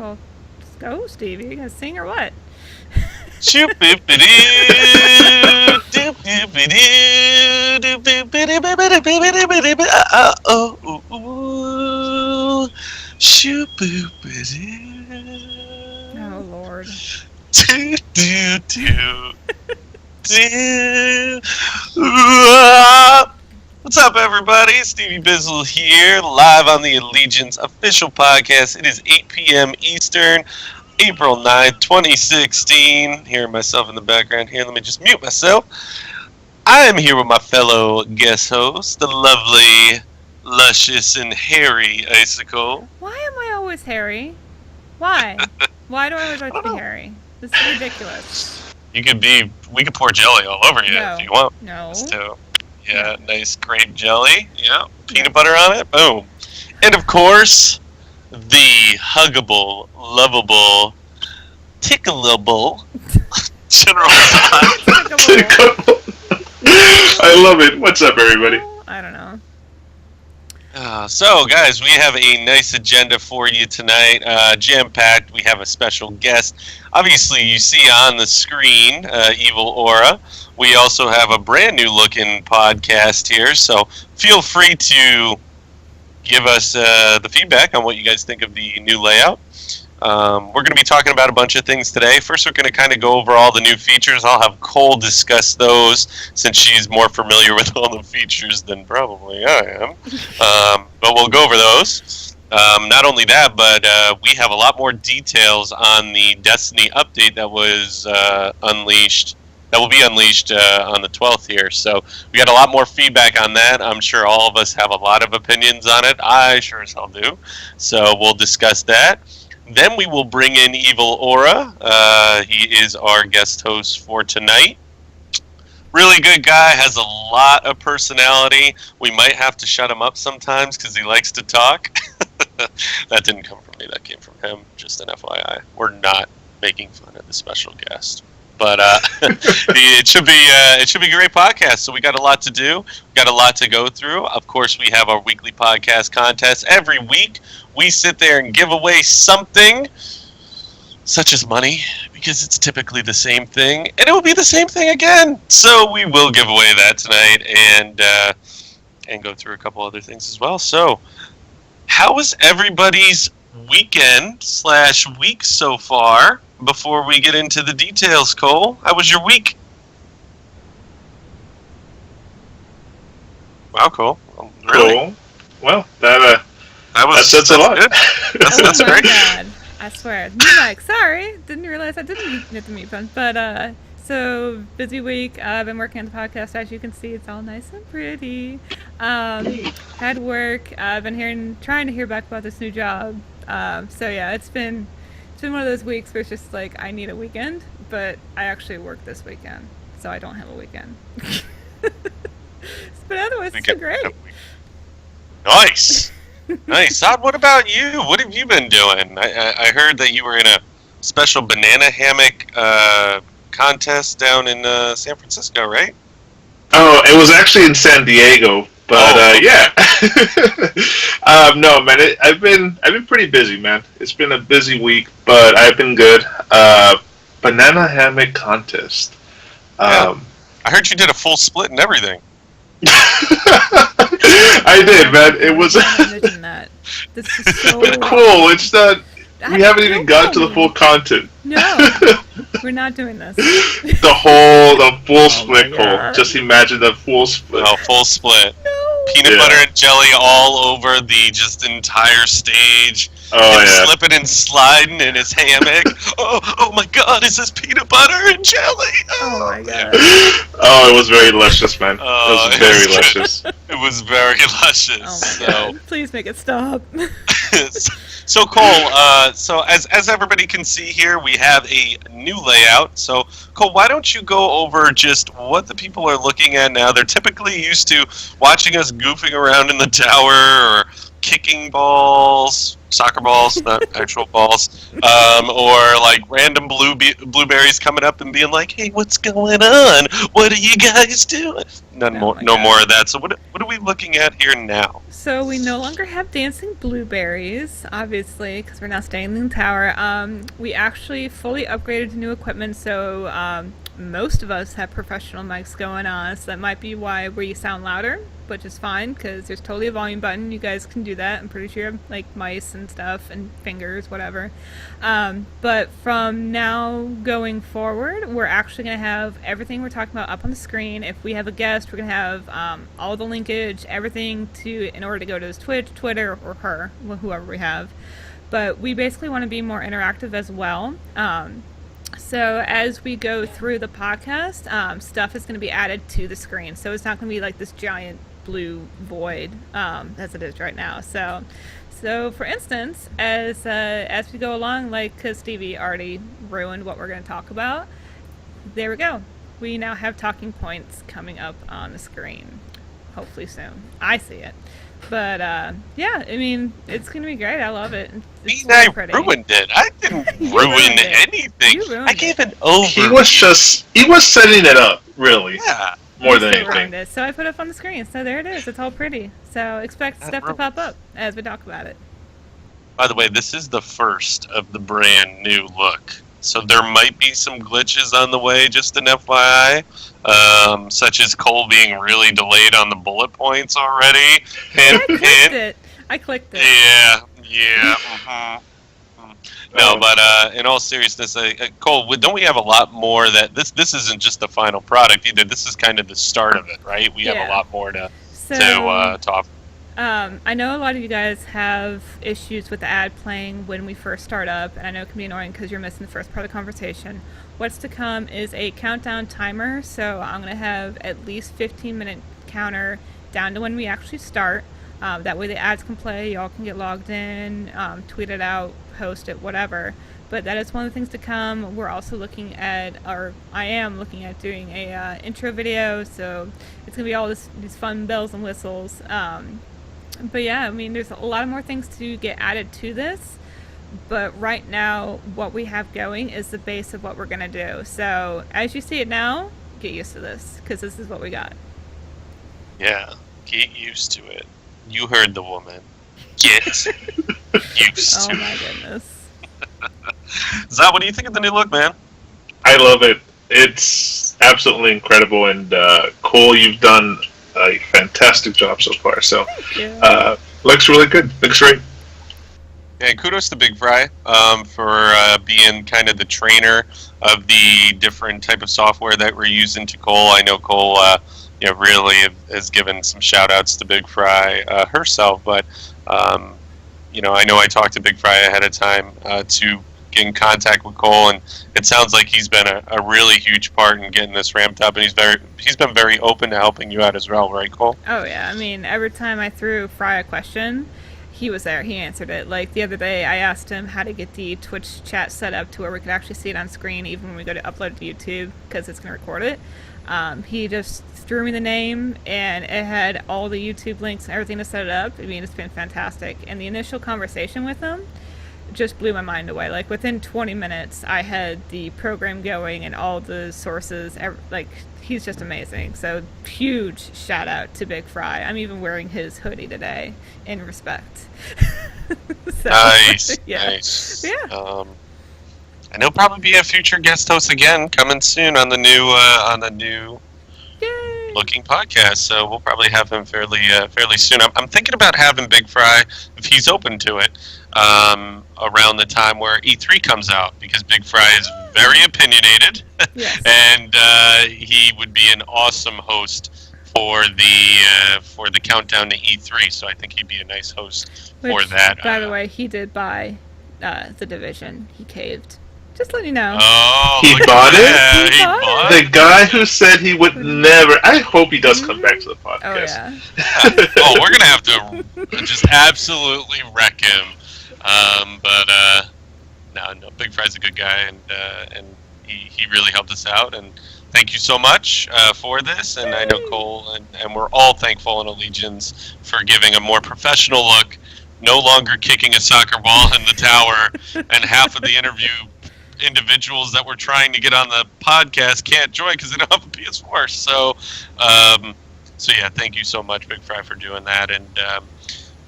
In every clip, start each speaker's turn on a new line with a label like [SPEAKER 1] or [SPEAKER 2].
[SPEAKER 1] Well, just go, Stevie. You gonna sing or what? Oh, Lord.
[SPEAKER 2] What's up, everybody? Stevie Bizzle here, live on the Allegiance official podcast. It is 8 p.m. Eastern, April 9th, 2016. Hearing myself in the background here. Let me just mute myself. I am here with my fellow guest host, the lovely, luscious, and hairy Icicle.
[SPEAKER 1] Why am I always hairy? Why? Why do I always have to be hairy? This is ridiculous.
[SPEAKER 2] We could pour jelly all over you if you want.
[SPEAKER 1] No.
[SPEAKER 2] Yeah, nice grape jelly. Yeah, peanut butter on it. Boom. And of course, the huggable, lovable, tickleable General
[SPEAKER 3] I love it. What's up, everybody?
[SPEAKER 1] I don't know.
[SPEAKER 2] So, guys, we have a nice agenda for you tonight. Jam-packed. We have a special guest. Obviously, you see on the screen, Evil Aura. We also have a brand new looking podcast here, so feel free to give us the feedback on what you guys think of the new layout. We're going to be talking about a bunch of things today. First, we're going to kind of go over all the new features. I'll have Kole discuss those since she's more familiar with all the features than probably I am. But we'll go over those. Not only that, but we have a lot more details on the Destiny update that was unleashed. That will be unleashed on the 12th here. So we got a lot more feedback on that. I'm sure all of us have a lot of opinions on it. I sure as hell do. So we'll discuss that. Then we will bring in Evil Aura. He is our guest host for tonight. Really good guy, has a lot of personality. We might have to shut him up sometimes because he likes to talk. That didn't come from me, that came from him. Just an FYI. We're not making fun of the special guest. But it should be a great podcast. So we got a lot to do, got a lot to go through. Of course, we have our weekly podcast contest every week. We sit there and give away something, such as money, because it's typically the same thing, and it will be the same thing again. So we will give away that tonight, and go through a couple other things as well. So, how was everybody's weekend/week so far? Before we get into the details, Kole, how was your week? Wow, Kole. Really?
[SPEAKER 3] Cool. Well, that says a lot.
[SPEAKER 2] Good. That's great.
[SPEAKER 1] God. I swear. New mic. Sorry. Didn't realize I didn't hit the mute button. But, so, busy week. I've been working on the podcast. As you can see, it's all nice and pretty. Had work. I've been trying to hear back about this new job. So, yeah, it's been one of those weeks where it's just like, I need a weekend, but I actually work this weekend, so I don't have a weekend. But otherwise, it's been great.
[SPEAKER 2] Nice. Nice. Todd, what about you? What have you been doing? I heard that you were in a special banana hammock contest down in San Francisco, right?
[SPEAKER 3] Oh, it was actually in San Diego, but yeah. No, man, I've been pretty busy, man. It's been a busy week, but I've been good. Banana hammock contest.
[SPEAKER 2] Yeah. I heard you did a full split and everything.
[SPEAKER 3] I did, man. It was
[SPEAKER 1] This is so
[SPEAKER 3] cool. It's not. We haven't even got to the full content.
[SPEAKER 1] No, we're not doing this.
[SPEAKER 3] The full split, Kole. Just imagine the full split.
[SPEAKER 2] Oh, full split.
[SPEAKER 1] No.
[SPEAKER 2] Peanut butter and jelly all over the just entire stage.
[SPEAKER 3] Oh, yeah.
[SPEAKER 2] Slipping and sliding in his hammock. oh my God, is this peanut butter and jelly?
[SPEAKER 1] Oh my God.
[SPEAKER 3] Oh, it was very luscious, man. It was very luscious.
[SPEAKER 2] It was very luscious.
[SPEAKER 1] Oh my God. Please make it stop.
[SPEAKER 2] So Kole, so as everybody can see here, we have a new layout. So Kole, why don't you go over just what the people are looking at now? They're typically used to watching us goofing around in the tower or kicking balls, soccer balls, not actual balls, or like random blueberries coming up and being like, "Hey, what's going on? What are you guys doing?" No more of that. So what are we looking at here now?
[SPEAKER 1] So we no longer have dancing blueberries, obviously, because we're now staying in the tower. We actually fully upgraded to new equipment, so most of us have professional mics going on, so that might be why we sound louder, which is fine, because there's totally a volume button. You guys can do that. I'm pretty sure you have, like, mice and stuff and fingers, whatever. But from now going forward, we're actually going to have everything we're talking about up on the screen. If we have a guest, we're going to have all the linkage, everything in order to go to his Twitch, Twitter, or her, whoever we have. But we basically want to be more interactive as well. So as we go through the podcast, stuff is going to be added to the screen. So it's not going to be like this giant blue void as it is right now. So for instance, as we go along, like, because Stevie already ruined what we're going to talk about, there we go. We now have talking points coming up on the screen. Hopefully soon. I see it. But yeah, I mean, it's gonna be great. I love it. It's
[SPEAKER 2] I
[SPEAKER 1] pretty.
[SPEAKER 2] ruined it. I didn't ruin anything. I gave an overview.
[SPEAKER 3] He was setting it up, really.
[SPEAKER 2] Yeah.
[SPEAKER 3] More than anything.
[SPEAKER 1] It. So I put it up on the screen. So there it is. It's all pretty. So expect stuff to pop up as we talk about it.
[SPEAKER 2] By the way, this is the first of the brand new look. So there might be some glitches on the way, just an FYI, such as Kole being really delayed on the bullet points already.
[SPEAKER 1] I clicked it.
[SPEAKER 2] Yeah. No, but in all seriousness, Kole, don't we have a lot more that this isn't just the final product either? This is kind of the start of it, right? We have a lot more to offer.
[SPEAKER 1] I know a lot of you guys have issues with the ad playing when we first start up, and I know it can be annoying because you're missing the first part of the conversation. What's to come is a countdown timer, so I'm going to have at least 15-minute counter down to when we actually start. That way the ads can play, y'all can get logged in, tweet it out, post it, whatever. But that is one of the things to come. We're also looking at, or I am looking at doing a intro video, so it's going to be all these fun bells and whistles. But yeah, I mean, there's a lot of more things to get added to this, but right now what we have going is the base of what we're going to do. So as you see it now, get used to this, because this is what we got.
[SPEAKER 2] Yeah, get used to it. You heard the woman. Get used to it.
[SPEAKER 1] Oh my goodness.
[SPEAKER 2] Zah, what do you think of the new look, man?
[SPEAKER 3] I love it. It's absolutely incredible, and Kole, you've done a fantastic job so far. So, looks really good. Looks great.
[SPEAKER 2] And kudos to Big Fry for being kind of the trainer of the different type of software that we're using to Kole. I know Kole, really has given some shout outs to Big Fry herself, but I know I talked to Big Fry ahead of time to get in contact with Kole, and it sounds like he's been a really huge part in getting this ramped up, and he's been very open to helping you out as well, right, Kole?
[SPEAKER 1] Oh yeah, I mean, every time I threw Fry a question, he was there, he answered it. Like the other day, I asked him how to get the Twitch chat set up to where we could actually see it on screen even when we go to upload it to YouTube, because it's going to record it. He just threw me the name, and it had all the YouTube links and everything to set it up. I mean, it's been fantastic. And the initial conversation with him just blew my mind away. Like, within 20 minutes, I had the program going and all the sources. He's just amazing. So, huge shout out to Big Fry. I'm even wearing his hoodie today in respect.
[SPEAKER 2] Nice.
[SPEAKER 1] Yeah.
[SPEAKER 2] Nice.
[SPEAKER 1] Yeah.
[SPEAKER 2] And he'll probably be a future guest host again, coming soon on the new
[SPEAKER 1] Yay.
[SPEAKER 2] looking podcast. So we'll probably have him fairly soon. I'm thinking about having Big Fry, if he's open to it, around the time where E3 comes out, because Big Fry is very opinionated,
[SPEAKER 1] Yes.
[SPEAKER 2] and he would be an awesome host for the countdown to E3. So I think he'd be a nice host for that.
[SPEAKER 1] By the way, he did buy The Division. He caved. Just letting you know.
[SPEAKER 2] Oh,
[SPEAKER 3] He bought it?
[SPEAKER 2] Yeah,
[SPEAKER 1] He bought
[SPEAKER 3] The guy who said he would never. I hope he does come back to the podcast.
[SPEAKER 1] Oh yeah.
[SPEAKER 2] Oh, we're gonna have to just absolutely wreck him. No, Big Fry's a good guy, and he really helped us out. And thank you so much for this. And I know Kole and we're all thankful in Allegiance for giving a more professional look no longer kicking a soccer ball in the tower, and half of the interview individuals that were trying to get on the podcast can't join because they don't have a PS4. So, yeah, thank you so much, Big Fry, for doing that. And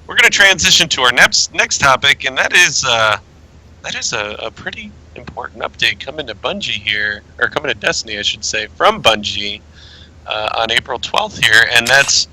[SPEAKER 2] we're going to transition to our next topic, and that is a pretty important update coming to Bungie here, or coming to Destiny, I should say, from Bungie on April 12th here, and that's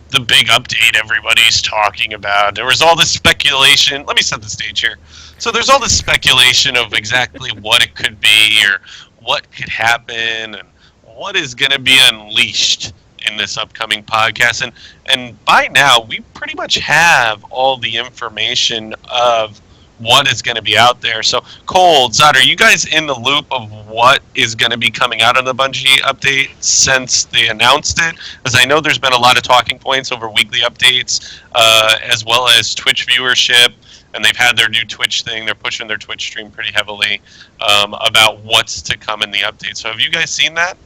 [SPEAKER 2] the big update everybody's talking about. There was all this speculation. Let me set the stage here. So there's all this speculation of exactly what it could be, or what could happen, and what is going to be unleashed in this upcoming podcast. And by now, we pretty much have all the information of what is going to be out there. So, Kole, Zod, are you guys in the loop of what is going to be coming out on the Bungie update since they announced it? As I know there's been a lot of talking points over weekly updates, as well as Twitch viewership, and they've had their new Twitch thing. They're pushing their Twitch stream pretty heavily about what's to come in the update. So have you guys seen that?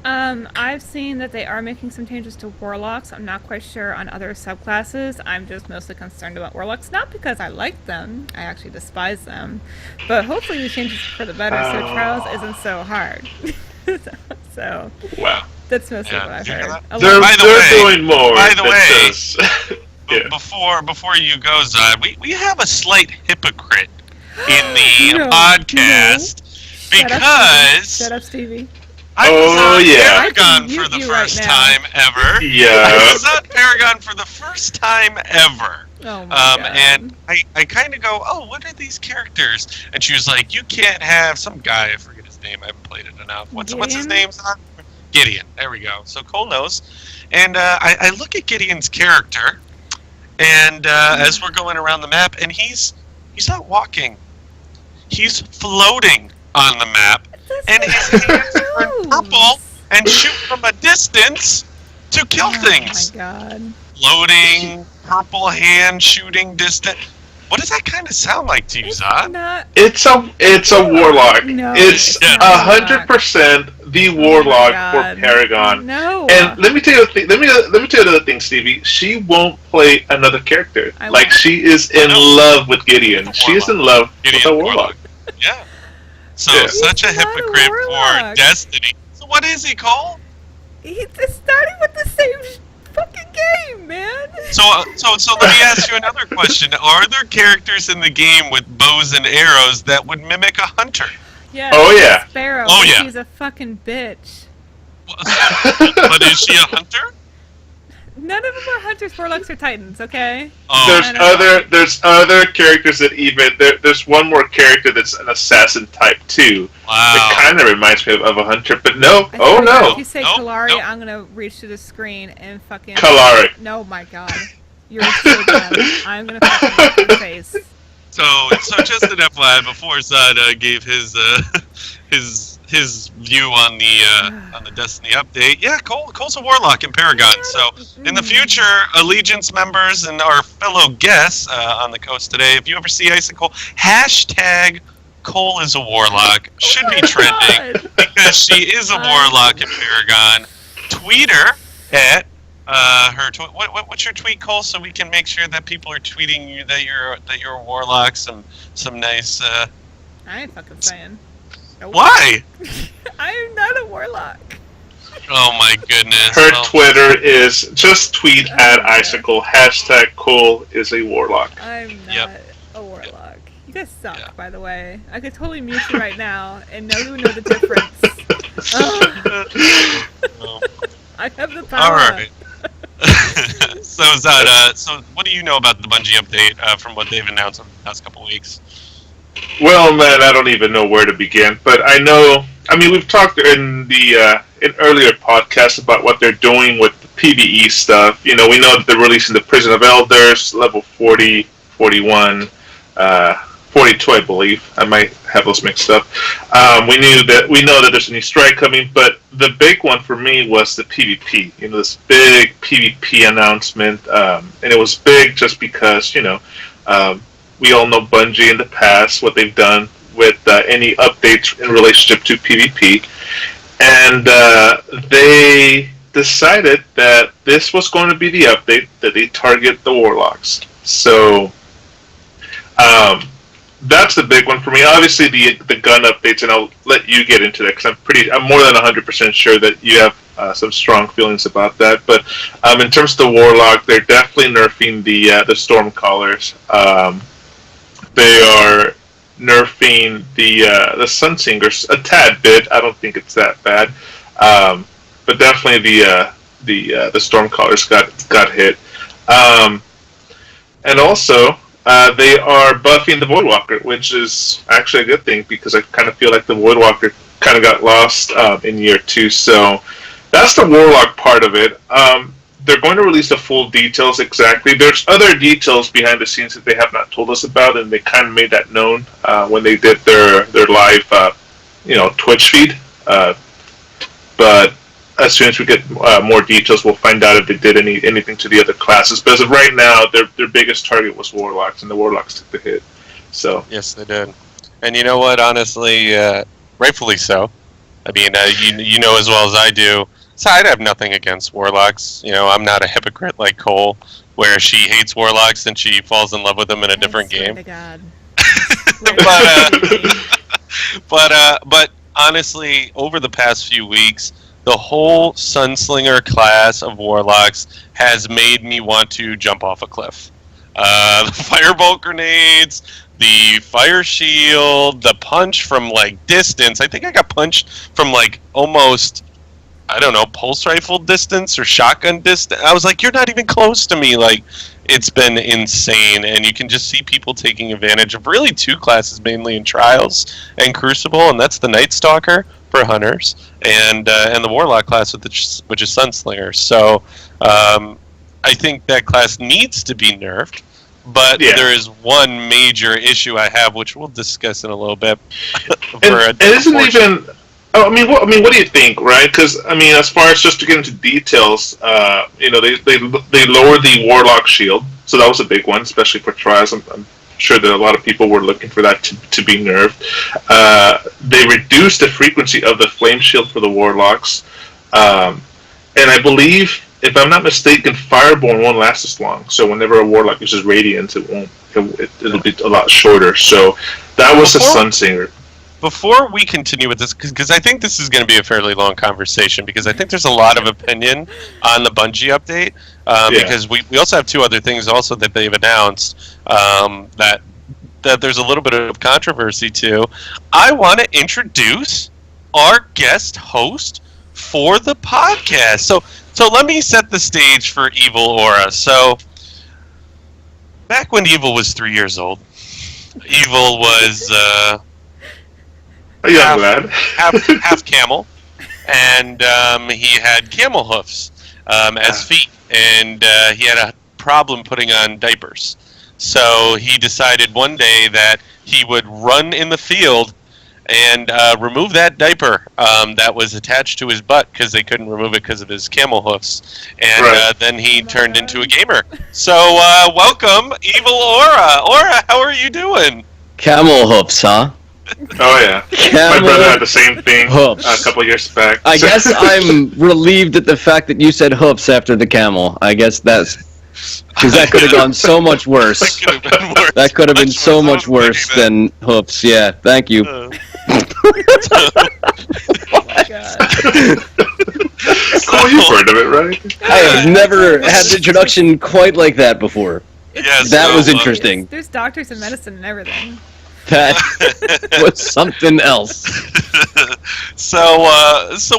[SPEAKER 1] I've seen that they are making some changes to Warlocks. I'm not quite sure on other subclasses. I'm just mostly concerned about Warlocks, not because I like them. I actually despise them. But hopefully these changes for the better, so Trials isn't so hard. So,
[SPEAKER 3] wow.
[SPEAKER 1] That's mostly what I've heard.
[SPEAKER 3] They're doing more.
[SPEAKER 2] By the way,
[SPEAKER 3] yeah.
[SPEAKER 2] before you go, Zod, we have a slight hypocrite in the podcast because...
[SPEAKER 1] Shut up, Stevie.
[SPEAKER 2] I was on
[SPEAKER 3] yeah.
[SPEAKER 2] Paragon for the first time ever.
[SPEAKER 3] Yeah.
[SPEAKER 2] I was on Paragon for the first time ever.
[SPEAKER 1] Oh my God.
[SPEAKER 2] And I kind of go, oh, what are these characters? And she was like, you can't have some guy, I forget his name, I haven't played it enough. What's his name? Gideon. There we go. So Kole knows. And I look at Gideon's character, and as we're going around the map, and he's not walking. He's floating on the map. And his hands turn purple and shoot from a distance to kill things.
[SPEAKER 1] Oh my God.
[SPEAKER 2] Floating, purple hand shooting distant. What does that kind of sound like to you, Zod?
[SPEAKER 3] It's a Warlock.
[SPEAKER 1] No,
[SPEAKER 3] it's 100% the Warlock for Paragon.
[SPEAKER 1] No.
[SPEAKER 3] And let me tell you let me tell you another thing, Stevie. She won't play another character. She is in love with Gideon. She is in love with a Warlock.
[SPEAKER 2] Yeah. So such a hypocrite for Destiny. So what is he, Kole?
[SPEAKER 1] He's starting with the same fucking game, man.
[SPEAKER 2] So let me ask you another question. Are there characters in the game with bows and arrows that would mimic a hunter?
[SPEAKER 1] Yeah.
[SPEAKER 3] Oh yeah.
[SPEAKER 1] Sparrow.
[SPEAKER 2] Oh yeah.
[SPEAKER 1] She's a fucking bitch.
[SPEAKER 2] But is she a hunter?
[SPEAKER 1] None of them are hunters, warlocks, or titans. Okay.
[SPEAKER 2] Oh.
[SPEAKER 3] There's other characters that even there's one more character that's an assassin type too.
[SPEAKER 2] Wow.
[SPEAKER 3] That kind of reminds me of a hunter, but no.
[SPEAKER 1] If you say
[SPEAKER 2] Nope,
[SPEAKER 1] Kalari,
[SPEAKER 2] nope.
[SPEAKER 1] I'm gonna reach to the screen and fucking.
[SPEAKER 3] Kalari.
[SPEAKER 1] No, my God. You're so dumb. I'm gonna fucking make your face.
[SPEAKER 2] So just an FYI, before Zod gave his view on the Destiny update, yeah, Kole's a Warlock in Paragon. So in the future, Allegiance members and our fellow guests on the coast today, if you ever see Icicle, hashtag Kole is a Warlock should be trending because she is a Warlock in Paragon. Tweet her at her. What's your tweet, Kole, so we can make sure that people are tweeting you that you're a Warlock. Some nice.
[SPEAKER 1] I ain't fucking saying. Nope.
[SPEAKER 2] Why?
[SPEAKER 1] I'm not a warlock.
[SPEAKER 2] Oh my goodness.
[SPEAKER 3] Her Twitter is just tweet at Icicle, hashtag Kole is a Warlock.
[SPEAKER 1] I'm not a warlock. You guys suck, by the way. I could totally mute you right now and no one would know the difference. I have the power.
[SPEAKER 2] Alright. So Zod, so what do you know about the Bungie update from what they've announced over the past couple of weeks?
[SPEAKER 3] Well, man, I don't even know where to begin. But we've talked in the in earlier podcasts about what they're doing with the PvE stuff. You know, we know that they're releasing the Prison of Elders, level 40, 41, 42, I believe. I might have those mixed up. We know that there's a new strike coming, but the big one for me was the PvP. You know, this big PvP announcement, and it was big just because, we all know Bungie in the past, what they've done with any updates in relationship to PvP. And they decided that this was going to be the update that they target the Warlocks. So that's the big one for me. Obviously, the gun updates, and I'll let you get into that because I'm more than 100% sure that you have some strong feelings about that. But in terms of the Warlock, they're definitely nerfing the Stormcallers. They are nerfing the Sunsingers a tad bit. I don't think it's that bad, but definitely the Stormcallers got hit, and also they are buffing the Voidwalker, which is actually a good thing because I kind of feel like the Voidwalker kind of got lost in year 2. So that's the Warlock part of it. They're going to release the full details exactly. There's other details behind the scenes that they have not told us about, and they kind of made that known when they did their live, Twitch feed. But as soon as we get more details, we'll find out if they did anything to the other classes. But as of right now, their biggest target was Warlocks, and the Warlocks took the hit. So
[SPEAKER 2] yes, they did. And you know what? Honestly, rightfully so. I mean, you know as well as I do. So I'd have nothing against Warlocks. You know, I'm not a hypocrite like Kole, where she hates Warlocks and she falls in love with them in a different game.
[SPEAKER 1] God.
[SPEAKER 2] But honestly, over the past few weeks, the whole Sunslinger class of Warlocks has made me want to jump off a cliff. The firebolt grenades, the fire shield, the punch from like distance. I think I got punched from like almost, I don't know, pulse rifle distance or shotgun distance. I was like, you're not even close to me. Like, it's been insane, and you can just see people taking advantage of really 2 classes, mainly in Trials and Crucible, and that's the Night Stalker for hunters, and the Warlock class, which is Sunslinger. So I think that class needs to be nerfed, but there is one major issue I have, which we'll discuss in a little bit.
[SPEAKER 3] It isn't even. I mean, what do you think, right? Because I mean, as far as just to get into details, they lowered the Warlock shield, so that was a big one, especially for Trials. I'm sure that a lot of people were looking for that to be nerfed. They reduced the frequency of the flame shield for the Warlocks, and I believe, if I'm not mistaken, Fireborn won't last as long. So whenever a Warlock uses Radiance, it'll be a lot shorter. So that was a Sunsinger.
[SPEAKER 2] Before we continue with this, because I think this is going to be a fairly long conversation, because I think there's a lot of opinion on the Bungie update, because we also have 2 other things also that they've announced that there's a little bit of controversy to. I want to introduce our guest host for the podcast. So let me set the stage for Evil Aura. So back when Evil was 3 years old, Evil was
[SPEAKER 3] a young lad.
[SPEAKER 2] half camel, and he had camel hoofs as feet, and he had a problem putting on diapers. So he decided one day that he would run in the field and remove that diaper that was attached to his butt because they couldn't remove it because of his camel hoofs. And then he turned into a gamer. So welcome, Evil Aura. Aura, how are you doing?
[SPEAKER 4] Camel hoofs, huh?
[SPEAKER 3] Oh yeah, my brother had the same thing a couple of years back.
[SPEAKER 4] I guess I'm relieved at the fact that you said hoofs after the camel. I guess that's because that could have gone so much worse. That could have been so much worse than hoofs. Yeah, thank you.
[SPEAKER 1] Oh
[SPEAKER 3] Cool, you've heard of it, right?
[SPEAKER 4] I have never had an introduction quite like that before.
[SPEAKER 2] Yes,
[SPEAKER 4] that was interesting.
[SPEAKER 1] There's doctors in medicine and everything.
[SPEAKER 4] That was something else.
[SPEAKER 2] So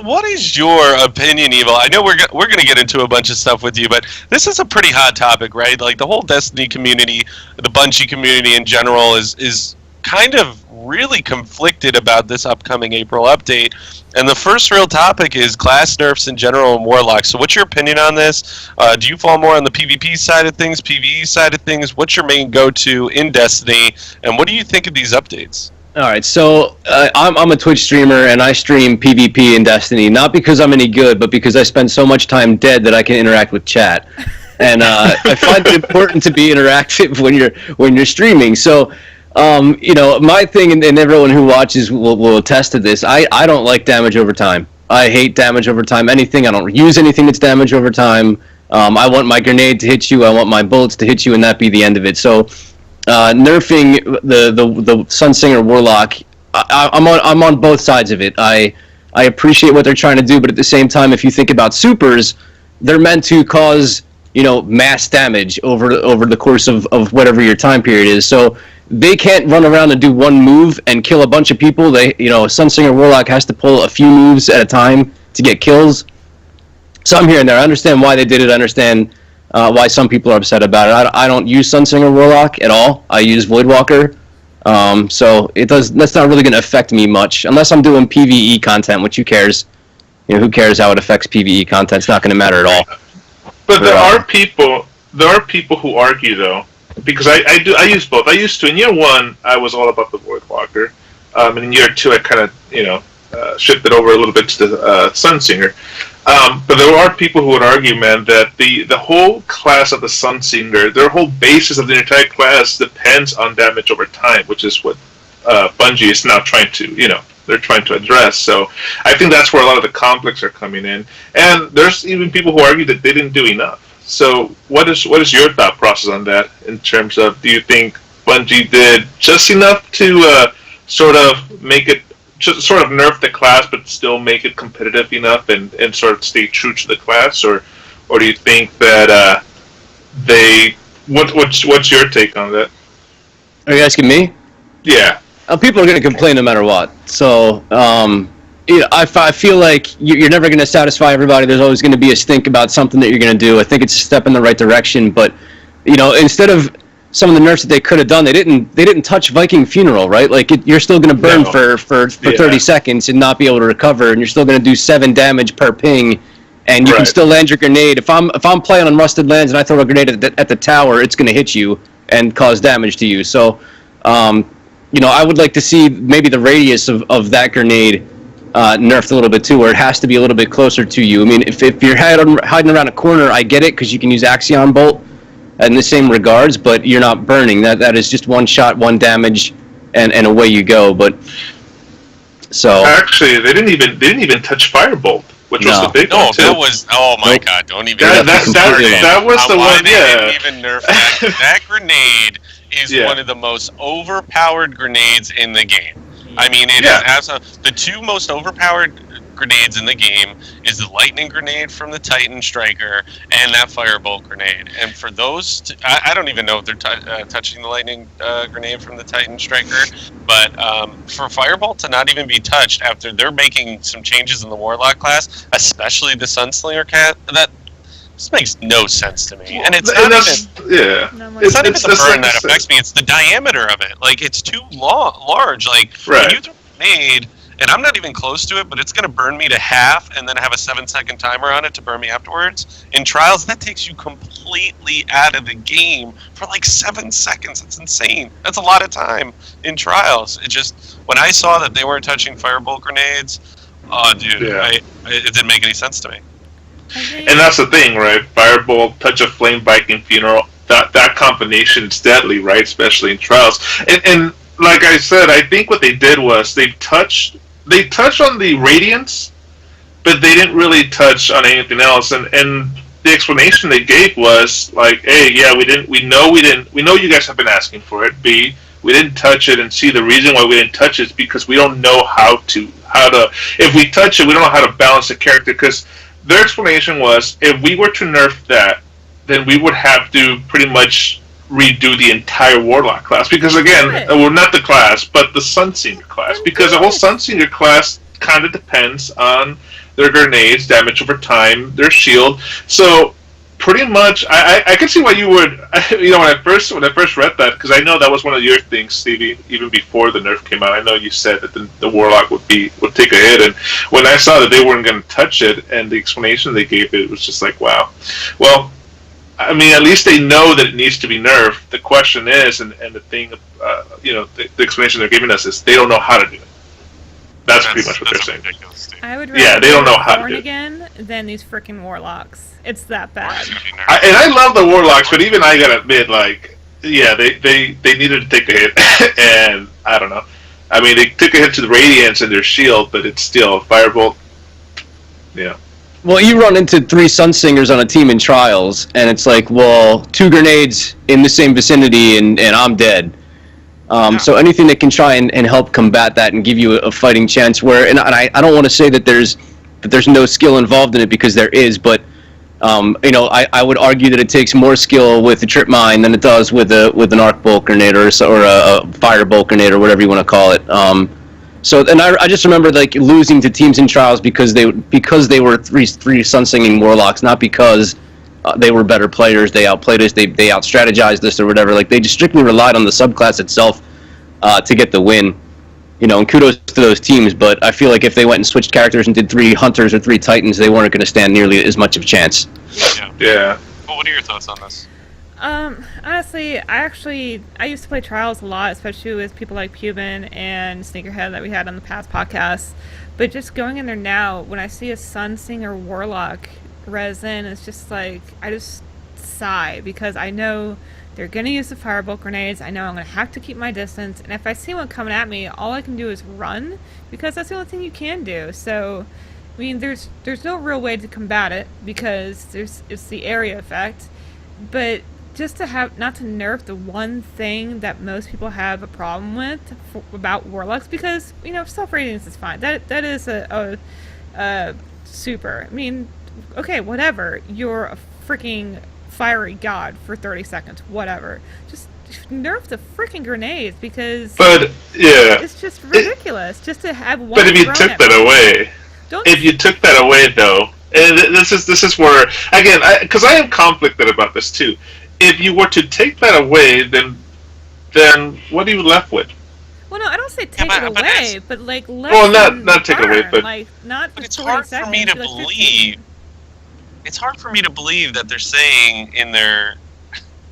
[SPEAKER 2] what is your opinion, Evil? I know we're going to get into a bunch of stuff with you, but this is a pretty hot topic, right? Like the whole Destiny community, the Bungie community in general is kind of really conflicted about this upcoming April update. And the first real topic is class nerfs in general and Warlock. So what's your opinion on this? Do you fall more on the PvP side of things, PvE side of things? What's your main go-to in Destiny? And what do you think of these updates?
[SPEAKER 4] All right, so I'm a Twitch streamer, and I stream PvP in Destiny, not because I'm any good, but because I spend so much time dead that I can interact with chat. And I find it important to be interactive when you're streaming. So my thing, and everyone who watches will attest to this, I don't like damage over time. I hate damage over time. I don't use anything that's damage over time. I want my grenade to hit you. I want my bullets to hit you, and that be the end of it. So, nerfing the Sunsinger Warlock, I'm on both sides of it. I appreciate what they're trying to do, but at the same time, if you think about supers, they're meant to cause mass damage over the course of whatever your time period is. So they can't run around and do one move and kill a bunch of people. Sunsinger Warlock has to pull a few moves at a time to get kills. So I'm here and there. I understand why they did it. I understand why some people are upset about it. I don't use Sunsinger Warlock at all. I use Voidwalker. So that's not really going to affect me much unless I'm doing PvE content, which who cares? Who cares how it affects PvE content? It's not going to matter at all.
[SPEAKER 3] But there are people who argue though, because I use both. I used to in year 1 I was all about the Voidwalker, and in year 2 I kind of shifted over a little bit to the Sunsinger. But there are people who would argue, man, that the whole class of the Sunsinger, their whole basis of the entire class depends on damage over time, which is what Bungie is now trying to they're trying to address. So I think that's where a lot of the conflicts are coming in. And there's even people who argue that they didn't do enough. So what is your thought process on that in terms of, do you think Bungie did just enough to sort of nerf the class but still make it competitive enough and sort of stay true to the class? Or do you think that what's your take on that?
[SPEAKER 4] Are you asking me?
[SPEAKER 3] Yeah.
[SPEAKER 4] People are going to complain no matter what. So, I feel like you're never going to satisfy everybody. There's always going to be a stink about something that you're going to do. I think it's a step in the right direction. But, instead of some of the nerfs that they could have done, they didn't touch Viking Funeral, right? Like, you're still going to burn for 30 seconds and not be able to recover, and you're still going to do 7 damage per ping, and you can still land your grenade. If I'm playing on Rusted Lands and I throw a grenade at the tower, it's going to hit you and cause damage to you. So, I would like to see maybe the radius of that grenade nerfed a little bit too, where it has to be a little bit closer to you. I mean, if you're hiding around a corner, I get it, because you can use Axion Bolt in the same regards, but you're not burning. That is just one shot, one damage, and away you go. But so
[SPEAKER 3] actually, they didn't even touch Firebolt, which was the big one too.
[SPEAKER 2] That was God! Don't even.
[SPEAKER 3] That was the one.
[SPEAKER 2] They didn't even nerf that. That grenade is one of the most overpowered grenades in the game. I mean, it is absolutely the 2 most overpowered grenades in the game is the lightning grenade from the Titan Striker and that Firebolt grenade. And for those, I don't even know if they're touching the lightning grenade from the Titan Striker, but for Firebolt to not even be touched after they're making some changes in the Warlock class, especially the Sunslinger cat, that this makes no sense to me. And it's not even the burn that affects me. It's the diameter of it. Like, it's too large. Like, when you throw a grenade, and I'm not even close to it, but it's going to burn me to half and then have a 7-second timer on it to burn me afterwards. In Trials, that takes you completely out of the game for like 7 seconds. That's insane. That's a lot of time in Trials. It just, when I saw that they weren't touching Firebolt grenades, it didn't make any sense to me.
[SPEAKER 3] And that's the thing, right? Firebolt, Touch of Flame, Viking Funeral, that combination is deadly, right? Especially in Trials. And like I said, I think what they did was they touched on the Radiance, but they didn't really touch on anything else. And the explanation they gave was like, hey, we know you guys have been asking for it. B, we didn't touch it, and C, the reason why we didn't touch it is because we don't know how to if we touch it, we don't know how to balance the character. Because their explanation was, if we were to nerf that, then we would have to pretty much redo the entire Warlock class. Because again, well, not the class, but the Sunsinger class. Because the whole Sunsinger class kind of depends on their grenades, damage over time, their shield. So pretty much, I can see why you would, when I first read that, because I know that was one of your things, Stevie, even before the nerf came out. I know you said that the Warlock would take a hit, and when I saw that they weren't going to touch it, and the explanation they gave it was just like, wow. Well, I mean, at least they know that it needs to be nerfed. The question is, and the thing, the explanation they're giving us is they don't know how to do it. That's pretty much what they're saying.
[SPEAKER 1] I would rather
[SPEAKER 3] they don't know how to do it
[SPEAKER 1] again than these freaking Warlocks. It's that bad.
[SPEAKER 3] I love the Warlocks, but even I gotta admit, like, they needed to take a hit, and I don't know. I mean, they took a hit to the Radiance and their shield, but it's still Firebolt. Yeah.
[SPEAKER 4] Well, you run into 3 Sunsingers on a team in Trials, and it's like, well, 2 grenades in the same vicinity, and I'm dead. So anything that can try and help combat that and give you a fighting chance, and I don't want to say that there's no skill involved in it, because there is, but I would argue that it takes more skill with a trip mine than it does with an arc bolt grenade or a fire bolt grenade or whatever you want to call it. And I just remember like losing to teams in Trials because they were three Sun-Singing Warlocks, not because they were better players. They outplayed us. They out-strategized us or whatever. Like, they just strictly relied on the subclass itself to get the win. And kudos to those teams, but I feel like if they went and switched characters and did 3 Hunters or 3 Titans, they weren't going to stand nearly as much of a chance.
[SPEAKER 2] Yeah. Well, what are your thoughts on this?
[SPEAKER 1] Honestly, I used to play Trials a lot, especially with people like Pubin and Sneakerhead that we had on the past podcasts. But just going in there now, when I see a Sunsinger Warlock resin, it's just like, I just sigh, because I know they're going to use the firebolt grenades. I know I'm going to have to keep my distance. And if I see one coming at me, all I can do is run, because that's the only thing you can do. So, I mean, there's no real way to combat it, because it's the area effect. But just to have, not to nerf the one thing that most people have a problem with about Warlocks, because, self-ratings is fine. That is a super. I mean, okay, whatever. You're a freaking fiery god for 30 seconds, whatever. Just nerf the freaking grenades, because it's just ridiculous just to have one.
[SPEAKER 3] But if you took that away, though, and this is where, again, because I am conflicted about this too. If you were to take that away, then what are you left with?
[SPEAKER 1] Well, no, I don't say take it away, but like let.
[SPEAKER 3] Well, not take it away, but
[SPEAKER 1] like not.
[SPEAKER 2] But it's hard for me to believe. It's hard for me to believe that they're saying in their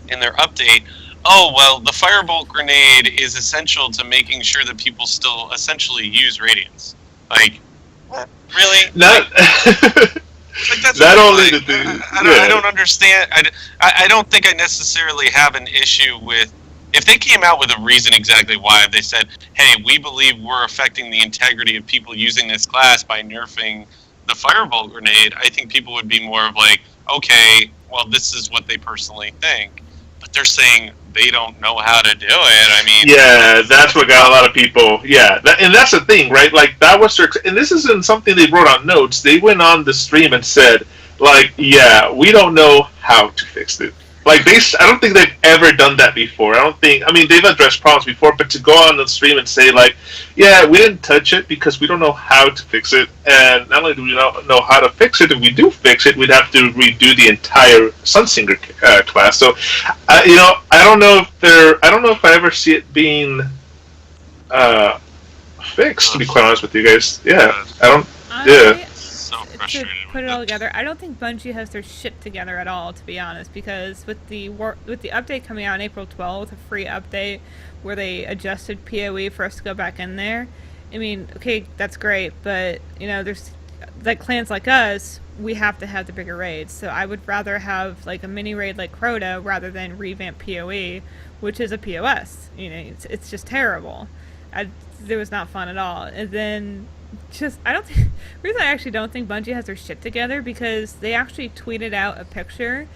[SPEAKER 2] update, oh, well, the firebolt grenade is essential to making sure that people still essentially use radiance. Like, what? Really?
[SPEAKER 3] Not.
[SPEAKER 2] Like, that's not only the thing. I don't understand. I don't think I necessarily have an issue with. If they came out with a reason exactly why, if they said, hey, we believe we're affecting the integrity of people using this class by nerfing the firebolt grenade, I think people would be more of like, okay, well, this is what they personally think. But they're saying they don't know how to do it. I mean,
[SPEAKER 3] yeah, that's what got a lot of people. Yeah, and that's the thing, right? Like, that was their, and this isn't something they wrote on notes. They went on the stream and said, like, yeah, we don't know how to fix it. Like, I don't think they've ever done that before. I mean, they've addressed problems before, but to go on the stream and say, like, yeah, we didn't touch it because we don't know how to fix it, and not only do we not know how to fix it, if we do fix it, we'd have to redo the entire Sunsinger class. So, I don't know if I ever see it being fixed, to be quite honest with you guys. Yeah, yeah.
[SPEAKER 1] To put it all together, I don't think Bungie has their shit together at all, to be honest, because with the update coming out on April 12th, a free update where they adjusted PoE for us to go back in there. I mean, okay, that's great, but there's like clans like us, we have to have the bigger raids. So I would rather have like a mini raid like Crota rather than revamp PoE, which is a POS. It's just terrible. It was not fun at all. And then the reason I actually don't think Bungie has their shit together, because they actually tweeted out a picture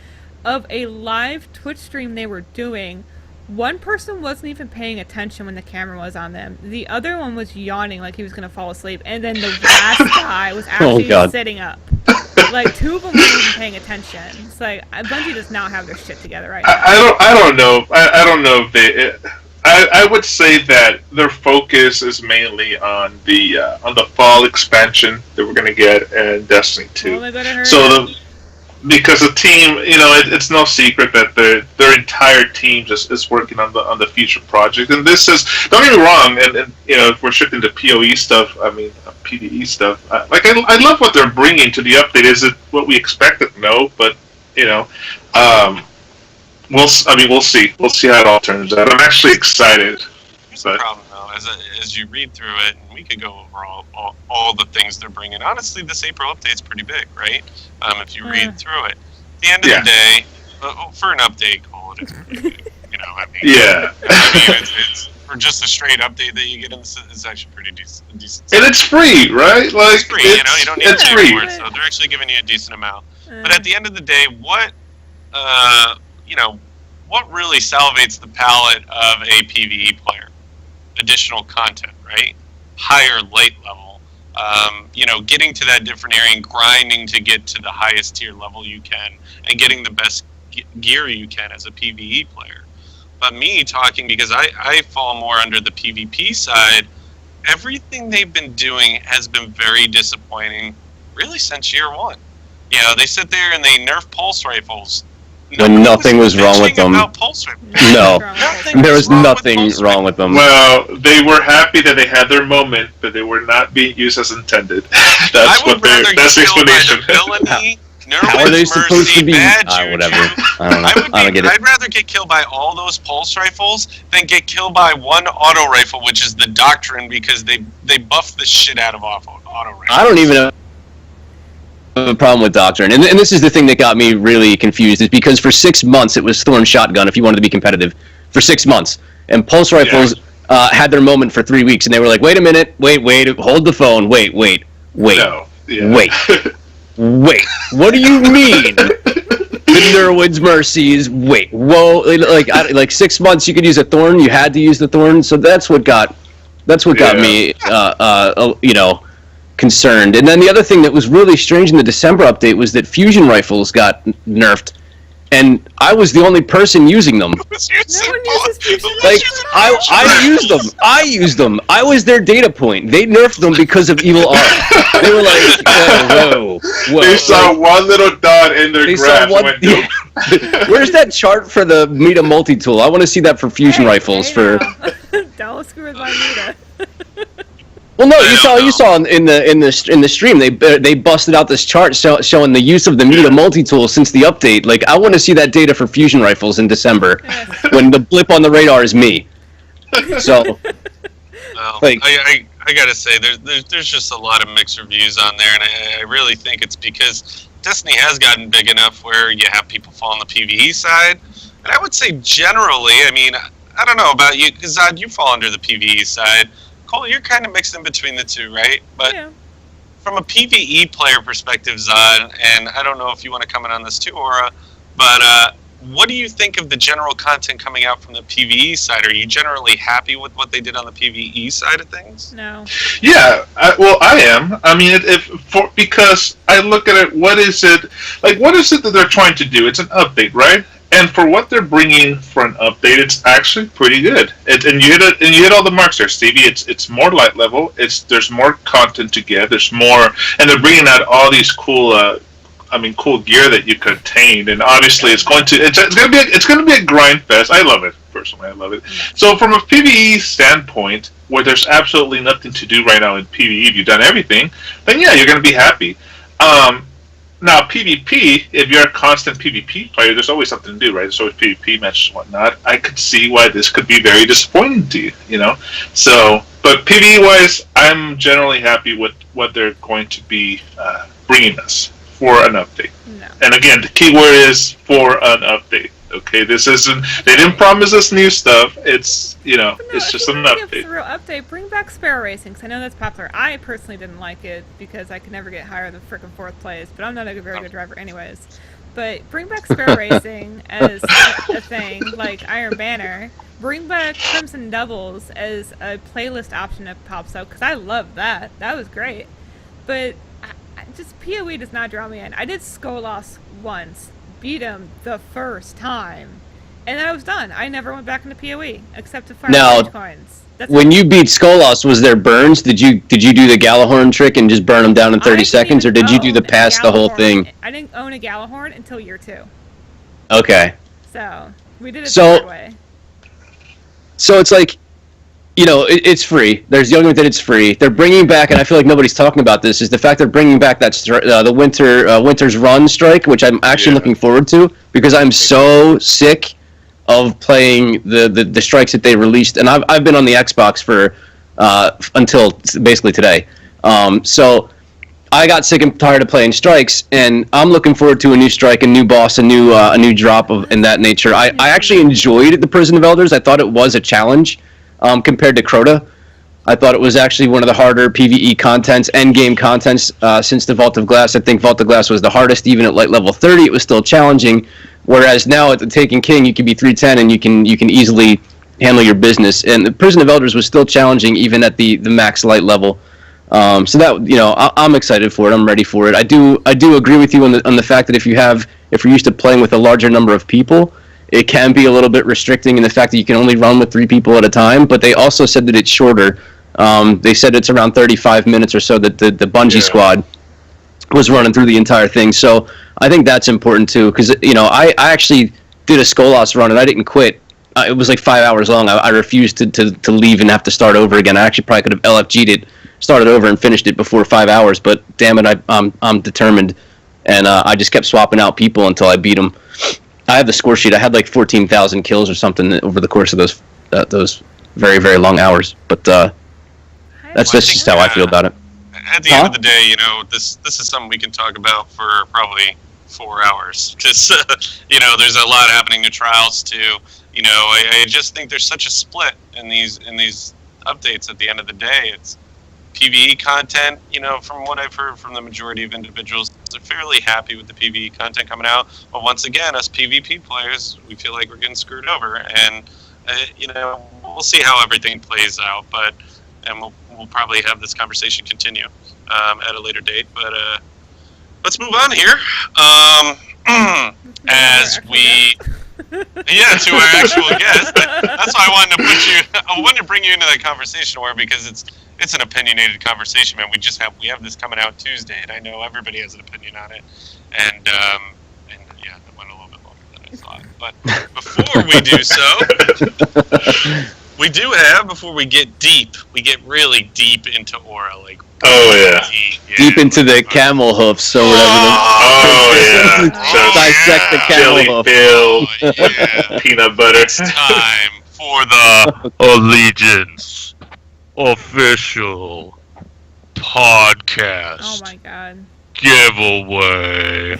[SPEAKER 1] of a live Twitch stream they were doing. One person wasn't even paying attention when the camera was on them. The other one was yawning like he was going to fall asleep. And then the last guy was actually sitting up. Like, 2 of them weren't even paying attention. It's like, Bungie does not have their shit together right now.
[SPEAKER 3] I don't know. I don't know if they... I would say that their focus is mainly on the fall expansion that we're going to get and Destiny 2. Well, because the team, it's no secret that their entire team just is working on the future project. And this is, don't get me wrong, and if we're shifting to PoE stuff, I mean PvE stuff. I love what they're bringing to the update. Is it what we expected? No, but we'll see. We'll see how it all turns out. I'm actually excited.
[SPEAKER 2] Here's the problem, though, as you read through it, and we could go over all the things they're bringing. Honestly, this April update's pretty big, right? If you read through it. At the end of the day, for an update, Kole, it is pretty big.
[SPEAKER 3] Yeah.
[SPEAKER 2] for just a straight update that you get in this is actually pretty decent.
[SPEAKER 3] And it's free, right? Like
[SPEAKER 2] it's free, you don't need to pay
[SPEAKER 3] free.
[SPEAKER 2] for it, so they're actually giving you a decent amount. But at the end of the day, what what really salivates the palate of a PvE player? Additional content, right? Higher light level. Getting to that different area and grinding to get to the highest tier level you can and getting the best gear you can as a PvE player. But me talking, because I fall more under the PvP side, everything they've been doing has been very disappointing, really since year one. They sit there and they nerf pulse rifles.
[SPEAKER 4] When nothing was wrong with them. No, there was nothing wrong with them.
[SPEAKER 3] Well, they were happy that they had their moment, but they were not being used as intended. That's the explanation.
[SPEAKER 4] How are they supposed to be? Whatever. I don't get it.
[SPEAKER 2] I'd rather get killed by all those pulse rifles than get killed by one auto rifle, which is the Doctrine, because they buff the shit out of auto rifles.
[SPEAKER 4] I don't even have a problem with Doctrine, and this is the thing that got me really confused, is because for 6 months it was Thorn Shotgun if you wanted to be competitive, for 6 months, and pulse rifles had their moment for 3 weeks, and they were like, wait a minute, wait, hold the phone, wait,
[SPEAKER 3] no.
[SPEAKER 4] Wait, what do you mean? The Nerwood's Mercies, wait, whoa, like 6 months you could use a Thorn, you had to use the Thorn, so that's what got me, concerned. And then the other thing that was really strange in the December update was that fusion rifles got nerfed, and I was the only person using them. I used them. I was their data point. They nerfed them because of Evil Aura. They were like, whoa.
[SPEAKER 3] They saw one little dot in their graph and went,
[SPEAKER 4] Where's that chart for the Meta multi-tool? I want to see that for fusion rifles.
[SPEAKER 1] Don't screw with my Meta.
[SPEAKER 4] Well, no, you saw in the stream they busted out this chart showing the use of the Meta multi-tool since the update. Like, I want to see that data for fusion rifles in December when the blip on the radar is me. So,
[SPEAKER 2] I gotta say, there's just a lot of mixed reviews on there, and I really think it's because Destiny has gotten big enough where you have people fall on the PvE side, and I would say generally, I mean, I don't know about you, Zod, you fall under the PvE side. Kole, you're kind of mixed in between the two, right? But from a PvE player perspective, Zod, and I don't know if you want to comment on this too, Aura, but what do you think of the general content coming out from the PvE side? Are you generally happy with what they did on the PvE side of things?
[SPEAKER 1] No.
[SPEAKER 3] Yeah, I am. I mean, because I look at it, what is it that they're trying to do? It's an update, right? And for what they're bringing for an update, it's actually pretty good. And you hit all the marks there, Stevie. It's more light level. There's more content to get. There's more, and they're bringing out all these cool gear that you could obtain. And obviously, it's going to be a grind fest. I love it personally. I love it. So from a PvE standpoint, where there's absolutely nothing to do right now in PvE, if you've done everything, then yeah, you're going to be happy. Now, PvP, if you're a constant PvP player, there's always something to do, right? There's always PvP matches and whatnot. I could see why this could be very disappointing to you, So, but PvE-wise, I'm generally happy with what they're going to be bringing us for an update.
[SPEAKER 1] No.
[SPEAKER 3] And again, the key word is for an update. Okay, they didn't promise us new stuff. It's, it's just an update.
[SPEAKER 1] It's a real update. Bring back Sparrow Racing, because I know that's popular. I personally didn't like it because I could never get higher than frickin' 4th place, but I'm not a very good driver anyways. But bring back Sparrow Racing as a thing, like Iron Banner. Bring back Crimson Doubles as a playlist option that pops up, because I love that. That was great. But just PoE does not draw me in. I did Skolas once. Beat him the first time, and then I was done. I never went back into PoE except to fire coins.
[SPEAKER 4] When you beat Skolas, was there burns? Did you do the Gallahorn trick and just burn them down in 30 seconds, or did you do the pass the whole thing?
[SPEAKER 1] I didn't own a Gallahorn until year 2.
[SPEAKER 4] Okay.
[SPEAKER 1] So we did it that way.
[SPEAKER 4] So it's like, it's free. There's the argument that it's free. They're bringing back, and I feel like nobody's talking about this, is the fact they're bringing back that the Winter's Run strike, which I'm actually looking forward to, because I'm so sick of playing the strikes that they released, and I've been on the Xbox for until basically today. So I got sick and tired of playing strikes, and I'm looking forward to a new strike, a new boss, a new drop in that nature. I actually enjoyed the Prison of Elders. I thought it was a challenge. compared to Crota. I thought it was actually one of the harder PvE contents, end-game contents, since the Vault of Glass. I think Vault of Glass was the hardest. Even at light level 30, it was still challenging. Whereas now at the Taken King, you can be 310 and you can easily handle your business. And the Prison of Elders was still challenging even at the max light level. So that, I'm excited for it. I'm ready for it. I do agree with you on the fact that if you're used to playing with a larger number of people, it can be a little bit restricting in the fact that you can only run with 3 people at a time. But they also said that it's shorter. They said it's around 35 minutes or so that the Bungie squad was running through the entire thing. So I think that's important too, because I actually did a Skolas run and I didn't quit. It was like 5 hours long. I refused to leave and have to start over again. I actually probably could have LFG'd it, started over and finished it before 5 hours. But damn it, I'm determined, and I just kept swapping out people until I beat them. I have the score sheet. I had like 14,000 kills or something over the course of those very, very long hours. But that's just how I feel about it.
[SPEAKER 2] At the end of the day, this is something we can talk about for probably 4 hours, because there's a lot happening to trials too. I just think there's such a split in these updates. At the end of the day, it's PvE content. From what I've heard from the majority of individuals, they're fairly happy with the PvE content coming out. But once again, us PvP players, we feel like we're getting screwed over, and we'll see how everything plays out. And we'll probably have this conversation continue at a later date. But let's move on here. As we. Yeah, to our actual guest. That's why I wanted to bring you into that conversation, because it's an opinionated conversation, man. We have this coming out Tuesday, and I know everybody has an opinion on it. And yeah, that went a little bit longer than I thought. But before we do so, before we get really deep into Aura, like.
[SPEAKER 4] Deep into the camel hoofs, or whatever. Dissect the camel hoof.
[SPEAKER 3] Peanut butter.
[SPEAKER 2] It's time for the Allegiance official podcast.
[SPEAKER 1] Oh my god.
[SPEAKER 2] Giveaway.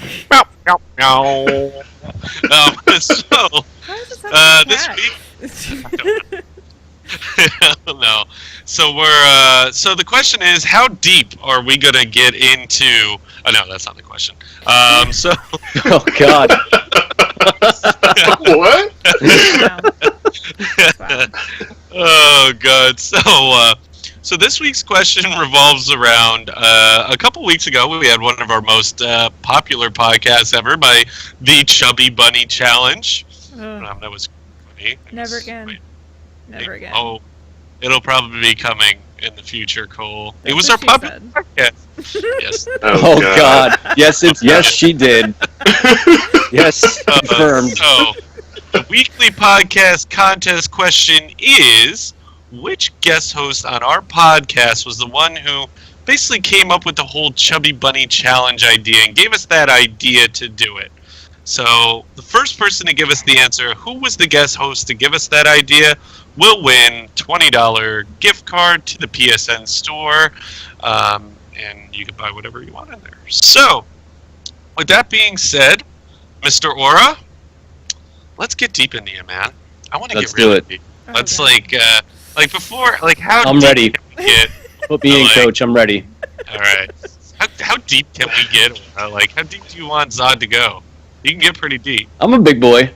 [SPEAKER 2] This week. No. So so the question is, how deep are we gonna get into? Oh no, that's not the question. So.
[SPEAKER 4] Oh God.
[SPEAKER 3] What?
[SPEAKER 1] Wow.
[SPEAKER 2] Oh God. So this week's question revolves around a couple weeks ago we had one of our most popular podcasts ever by the Chubby Bunny Challenge. That was funny.
[SPEAKER 1] Never again. Never again.
[SPEAKER 2] Oh, it'll probably be coming in the future, Cole. It was our popular podcast. Yes.
[SPEAKER 4] Oh God. Yes, she did. Yes, confirmed.
[SPEAKER 2] So, the weekly podcast contest question is: which guest host on our podcast was the one who basically came up with the whole Chubby Bunny Challenge idea and gave us that idea to do it? So, the first person to give us the answer, who was the guest host to give us that idea, will win $20 gift card to the PSN store, and you can buy whatever you want in there. So, with that being said, Mr. Aura, let's get deep into you, man. I want to get really deep. Let's before, how
[SPEAKER 4] I'm
[SPEAKER 2] deep
[SPEAKER 4] ready.
[SPEAKER 2] Can we get?
[SPEAKER 4] Put me in, coach. I'm ready.
[SPEAKER 2] All right. How deep can we get? How deep do you want Zod to go? You can get pretty deep.
[SPEAKER 4] I'm a big boy.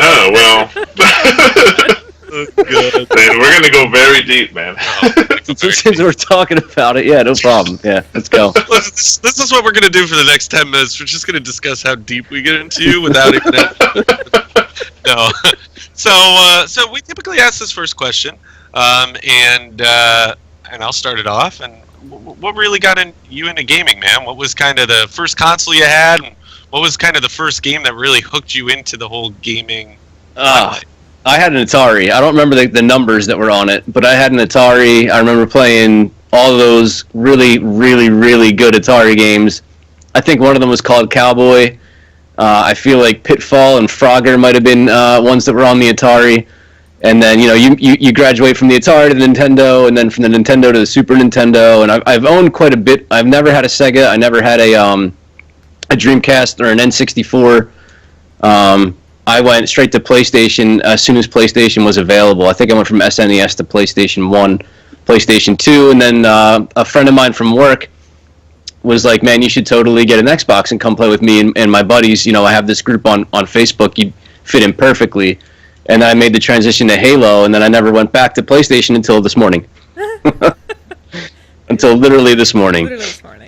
[SPEAKER 3] Oh, well. Good. Then we're going to go very deep, man.
[SPEAKER 4] Since we're talking about it, yeah, no problem. Yeah, let's go.
[SPEAKER 2] This is what we're going to do for the next 10 minutes. We're just going to discuss how deep we get into without even... No. So we typically ask this first question, and I'll start it off. And what really got you into gaming, man? What was kind of the first console you had? And what was kind of the first game that really hooked you into the whole gaming?
[SPEAKER 4] I had an Atari. I don't remember the numbers that were on it, but I had an Atari. I remember playing all of those really, really, really good Atari games. I think one of them was called Cowboy. I feel like Pitfall and Frogger might have been ones that were on the Atari. And then, you graduate from the Atari to the Nintendo, and then from the Nintendo to the Super Nintendo. And I've owned quite a bit. I've never had a Sega. I never had a Dreamcast or an N64. I went straight to PlayStation as soon as PlayStation was available. I think I went from SNES to PlayStation 1, PlayStation 2, and then a friend of mine from work was like, man, you should totally get an Xbox and come play with me and my buddies. You know, I have this group on Facebook. You'd fit in perfectly. And I made the transition to Halo, and then I never went back to PlayStation until this morning. Until literally this morning.
[SPEAKER 1] Literally this morning.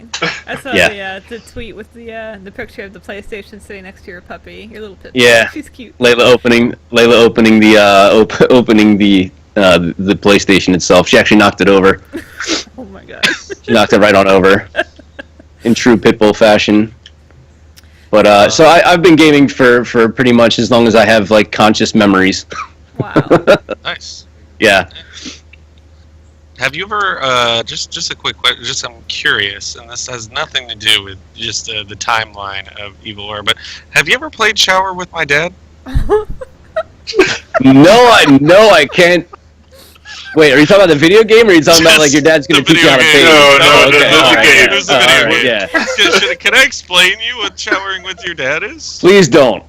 [SPEAKER 1] I saw the tweet with the picture of the PlayStation sitting next to your puppy, your little pit bull.
[SPEAKER 4] Yeah,
[SPEAKER 1] She's cute.
[SPEAKER 4] Layla opening the opening the PlayStation itself. She actually knocked it over.
[SPEAKER 1] Oh my god.
[SPEAKER 4] She knocked it right on over, in true pit bull fashion. But so I've been gaming for pretty much as long as I have like conscious memories.
[SPEAKER 1] Wow.
[SPEAKER 2] Nice.
[SPEAKER 4] Yeah.
[SPEAKER 2] Have you ever, just a quick question, just I'm curious, and this has nothing to do with just the timeline of Evil Aura, but have you ever played Shower with My Dad?
[SPEAKER 4] No, I can't. Wait, are you talking about the video game, or are you talking about like your dad's going to teach you how to paint?
[SPEAKER 3] No,
[SPEAKER 2] It was the video game.
[SPEAKER 4] Yeah.
[SPEAKER 2] Can I explain you what showering with your dad is?
[SPEAKER 4] Please don't.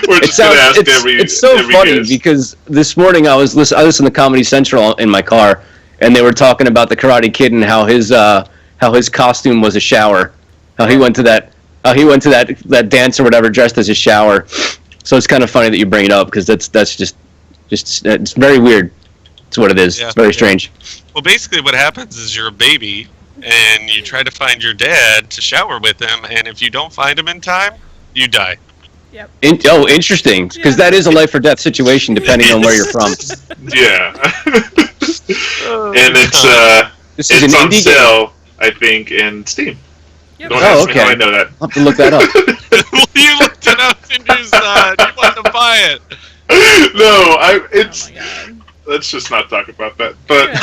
[SPEAKER 3] We're just gonna ask
[SPEAKER 4] it's so funny
[SPEAKER 3] guest.
[SPEAKER 4] because this morning I listened to Comedy Central in my car, and they were talking about the Karate Kid and how his costume was a shower, how he went to that dance or whatever dressed as a shower. So it's kind of funny that you bring it up because that's just it's very weird. It's what it is. Yeah, it's very strange.
[SPEAKER 2] Well, basically what happens is you're a baby and you try to find your dad to shower with him, and if you don't find him in time, you die.
[SPEAKER 1] Yep.
[SPEAKER 4] Interesting, because that is a life or death situation depending on where you're from.
[SPEAKER 3] Yeah. And
[SPEAKER 4] This is
[SPEAKER 3] it's
[SPEAKER 4] an
[SPEAKER 3] on
[SPEAKER 4] indie
[SPEAKER 3] sale, game. I think, in Steam.
[SPEAKER 1] Yep.
[SPEAKER 3] Don't ask me
[SPEAKER 4] okay.
[SPEAKER 3] how I know that.
[SPEAKER 4] I'll have to look that up.
[SPEAKER 2] Well, you looked it up and you wanted to buy it.
[SPEAKER 3] No,
[SPEAKER 1] Oh my god.
[SPEAKER 3] let's just not talk about that. But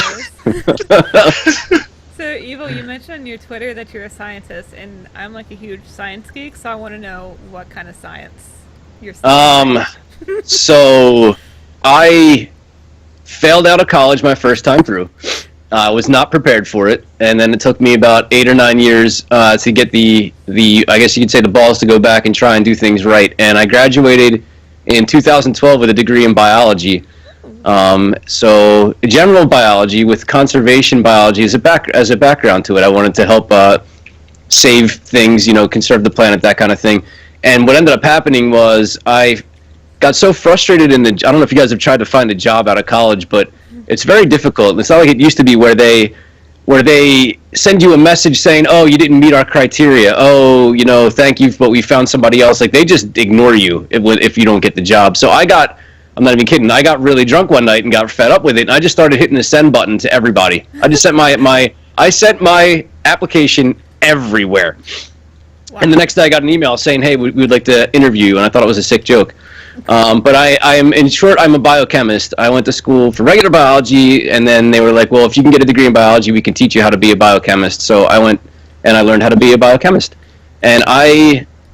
[SPEAKER 1] So, Evil, you mentioned on your Twitter that you're a scientist, and I'm like a huge science geek, so I want to know what kind of science you're studying.
[SPEAKER 4] So I failed out of college my first time through. I was not prepared for it, and then it took me about 8 or 9 years to get the I guess you could say the balls to go back and try and do things right. And I graduated in 2012 with a degree in biology. So general biology with conservation biology as a background to it. I wanted to help save things, conserve the planet, that kind of thing. And what ended up happening was I got so frustrated I don't know if you guys have tried to find a job out of college, but it's very difficult. It's not like it used to be where they send you a message saying, oh, you didn't meet our criteria. Oh, thank you, but we found somebody else. Like, they just ignore you if you don't get the job. So I'm not even kidding, I got really drunk one night and got fed up with it, and I just started hitting the send button to everybody. I just sent my application everywhere. Wow. And the next day I got an email saying, hey, we'd like to interview you, and I thought it was a sick joke. But I am, in short, I'm a biochemist. I went to school for regular biology, and then they were like, well, if you can get a degree in biology, we can teach you how to be a biochemist. So I went and I learned how to be a biochemist. And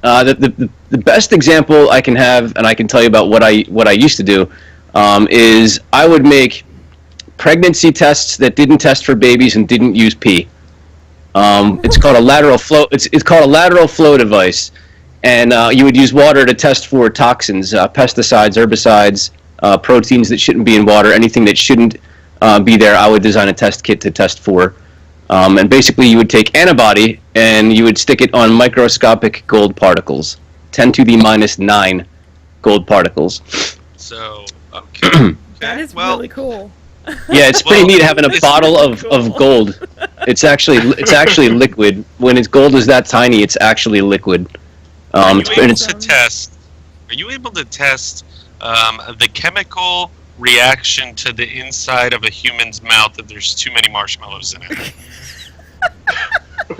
[SPEAKER 4] the best example I can have, and I can tell you about what I used to do, is I would make pregnancy tests that didn't test for babies and didn't use pee. It's called a lateral flow. It's called a lateral flow device, and you would use water to test for toxins, pesticides, herbicides, proteins that shouldn't be in water, anything that shouldn't be there. I would design a test kit to test for. And basically, you would take antibody and you would stick it on microscopic gold particles, 10 to the minus 9 gold particles.
[SPEAKER 2] So, okay.
[SPEAKER 1] That is really cool.
[SPEAKER 4] Yeah, it's pretty neat having a bottle of gold. It's actually liquid. When it's gold is that tiny, it's actually liquid.
[SPEAKER 2] Are you able to test the chemical reaction to the inside of a human's mouth if there's too many marshmallows in it?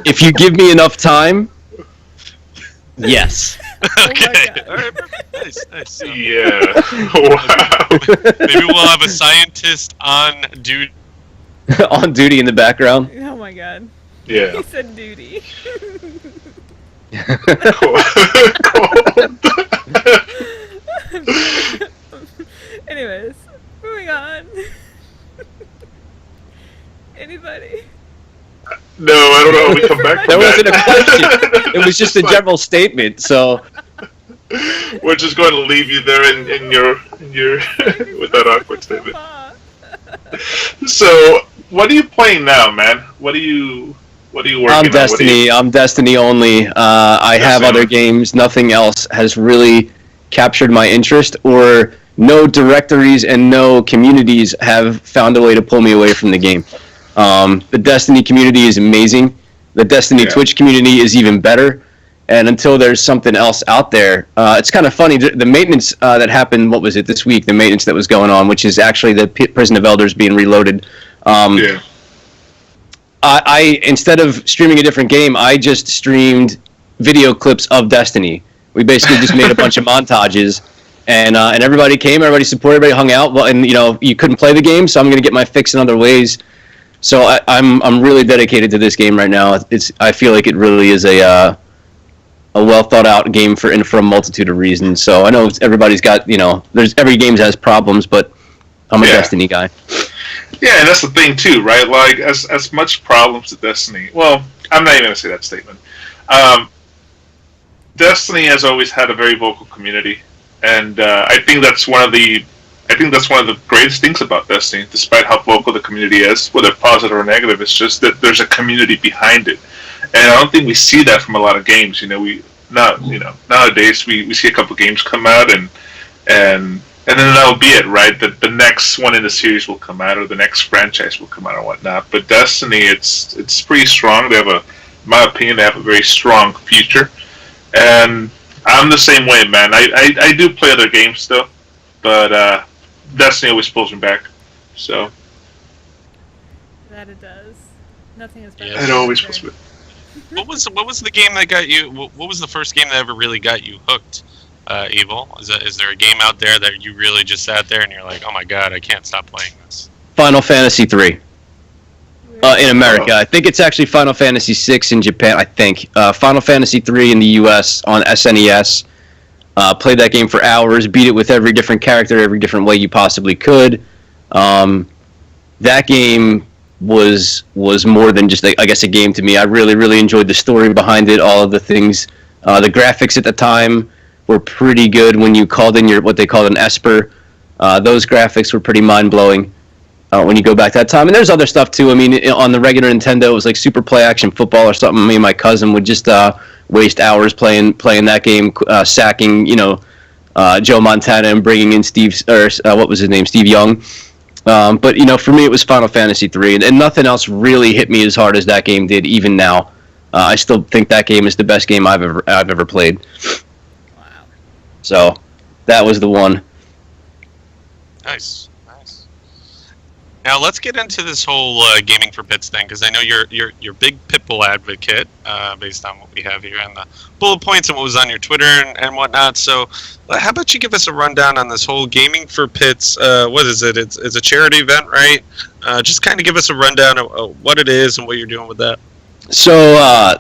[SPEAKER 4] If you give me enough time, yes.
[SPEAKER 2] Okay. All right. Nice.
[SPEAKER 3] Yeah. Wow.
[SPEAKER 2] Maybe we'll have a scientist on duty.
[SPEAKER 4] On duty in the background.
[SPEAKER 1] Oh my god.
[SPEAKER 3] Yeah.
[SPEAKER 1] He said duty. Anyways, moving on. Anybody?
[SPEAKER 3] No, I don't know how we come back from
[SPEAKER 4] There
[SPEAKER 3] that.
[SPEAKER 4] wasn't a question. It was just a general statement. So
[SPEAKER 3] We're just going to leave you there in your with that awkward statement. So, what are you playing now, man? What are you working on?
[SPEAKER 4] I'm Destiny. I'm Destiny only. I have other games. Nothing else has really captured my interest, or no directories and no communities have found a way to pull me away from the game. The Destiny community is amazing. The Destiny Twitch community is even better. And until there's something else out there, it's kind of funny. The maintenance that happened, what was it, this week, the maintenance that was going on, which is actually the Prison of Elders being reloaded. I instead of streaming a different game, I just streamed video clips of Destiny. We basically just made a bunch of montages, and everybody came, everybody supported, everybody hung out. Well, and you couldn't play the game, so I'm going to get my fix in other ways. So I'm really dedicated to this game right now. I feel like it really is a well thought out game for a multitude of reasons. So I know everybody's got every game has problems, but I'm a Destiny guy.
[SPEAKER 3] Yeah, and that's the thing too, right? Like as much problems to Destiny. Well, I'm not even gonna say that statement. Destiny has always had a very vocal community, and I think that's one of the greatest things about Destiny. Despite how vocal the community is, whether positive or negative, it's just that there's a community behind it, and I don't think we see that from a lot of games. Nowadays we see a couple games come out and then that'll be it, right? The next one in the series will come out, or the next franchise will come out, or whatnot. But Destiny, it's pretty strong. They have in my opinion, they have a very strong future. And I'm the same way, man. I do play other games still, but Destiny always pulls me back. So
[SPEAKER 1] that it does. Nothing is better.
[SPEAKER 2] Yeah.
[SPEAKER 3] It always pulls me.
[SPEAKER 2] What was the game that got you? What was the first game that ever really got you hooked? Evil? Is there a game out there that you really just sat there and you're like, oh my god, I can't stop playing this?
[SPEAKER 4] Final Fantasy 3. In America. I think it's actually Final Fantasy 6 in Japan, I think. Final Fantasy 3 in the US on SNES. Played that game for hours, beat it with every different character, every different way you possibly could. That game was more than just, I guess, a game to me. I really, really enjoyed the story behind it, all of the things. The graphics at the time were pretty good when you called in what they called an Esper. Those graphics were pretty mind-blowing when you go back that time. And there's other stuff, too. I mean, on the regular Nintendo, it was like Super Play Action Football or something. Me and my cousin would just waste hours playing that game, sacking, Joe Montana and bringing in Steve Young. But, for me, it was Final Fantasy 3. And nothing else really hit me as hard as that game did, even now. I still think that game is the best game I've ever played. So, that was the one.
[SPEAKER 2] Nice. Now let's get into this whole gaming for pits thing, because I know you're big Pitbull advocate, based on what we have here and the bullet points and what was on your Twitter and whatnot. So, how about you give us a rundown on this whole gaming for pits? What is it? It's a charity event, right? Just kind of give us a rundown of what it is and what you're doing with that.
[SPEAKER 4] So,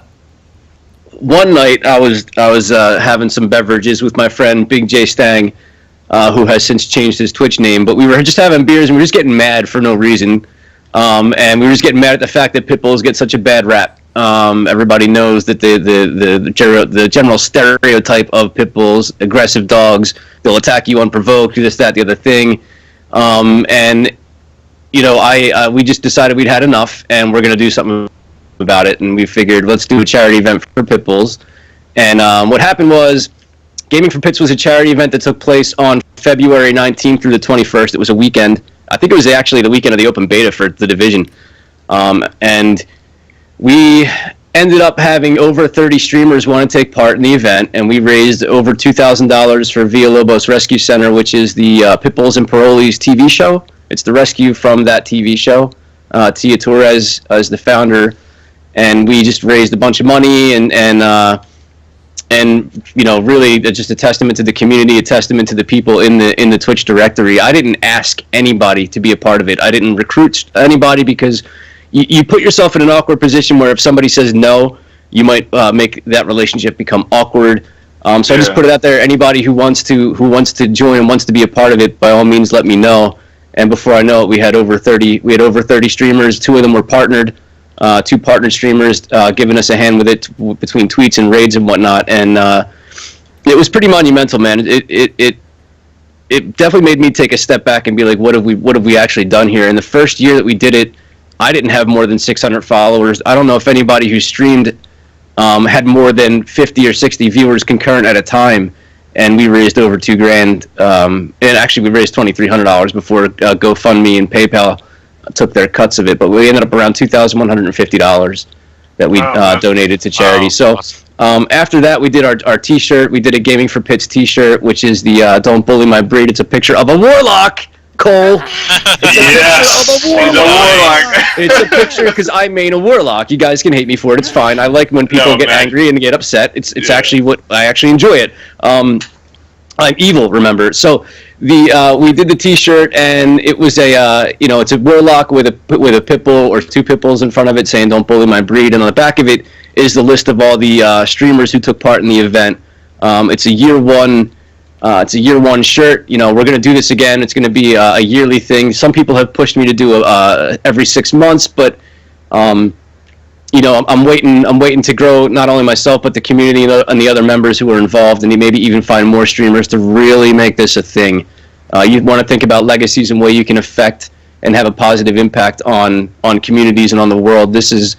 [SPEAKER 4] one night I was having some beverages with my friend Big J Stang, who has since changed his Twitch name, but we were just having beers and we were just getting mad for no reason, and we were just getting mad at the fact that pit bulls get such a bad rap. Everybody knows that the general stereotype of pit bulls, aggressive dogs, they'll attack you unprovoked, do this, that, the other thing, and we just decided we'd had enough and we're going to do something about it, and we figured let's do a charity event for pit bulls. And what happened was, Gaming for Pits was a charity event that took place on February 19th through the 21st. It was a weekend. I think it was actually the weekend of the open beta for the Division. And we ended up having over 30 streamers want to take part in the event, and we raised over $2,000 for Villalobos Rescue Center, which is the Pitbulls and Parolees TV show. It's the rescue from that TV show. Tia Torres is the founder, and we just raised a bunch of money and really just a testament to the community, a testament to the people in the Twitch directory. I didn't ask anybody to be a part of it. I didn't recruit anybody, because you put yourself in an awkward position where if somebody says no, you might make that relationship become awkward. So I just put it out there. Anybody who wants to join and wants to be a part of it, by all means, let me know. And before I know it, we had over 30 streamers. 2 of them were partnered. two partner streamers giving us a hand with it between tweets and raids and whatnot, and it was pretty monumental, man. It definitely made me take a step back and be like, what have we actually done here? And the first year that we did it, I didn't have more than 600 followers. I don't know if anybody who streamed had more than 50 or 60 viewers concurrent at a time, and we raised over $2,000. And actually, we raised $2,300 before GoFundMe and PayPal took their cuts of it. But we ended up around $2,150 that we donated to charity. So after that, we did our T-shirt. We did a Gaming for Pits T-shirt, which is the "Don't Bully My Breed." It's a picture of a Warlock. Kole.
[SPEAKER 3] Yes, he's a Warlock.
[SPEAKER 4] It's a picture because I main a Warlock. You guys can hate me for it. It's fine. I like when people get angry and get upset. It's actually what I actually enjoy it. I'm evil, remember? So we did the T-shirt, and it was it's a Warlock with a pitbull or two pitbulls in front of it saying "Don't bully my breed," and on the back of it is the list of all the streamers who took part in the event. It's a year one. It's a year one shirt. We're going to do this again. It's going to be a yearly thing. Some people have pushed me to do every 6 months, but I'm waiting to grow not only myself but the community and the other members who are involved, and maybe even find more streamers to really make this a thing. You want to think about legacies and way you can affect and have a positive impact on communities and on the world. This is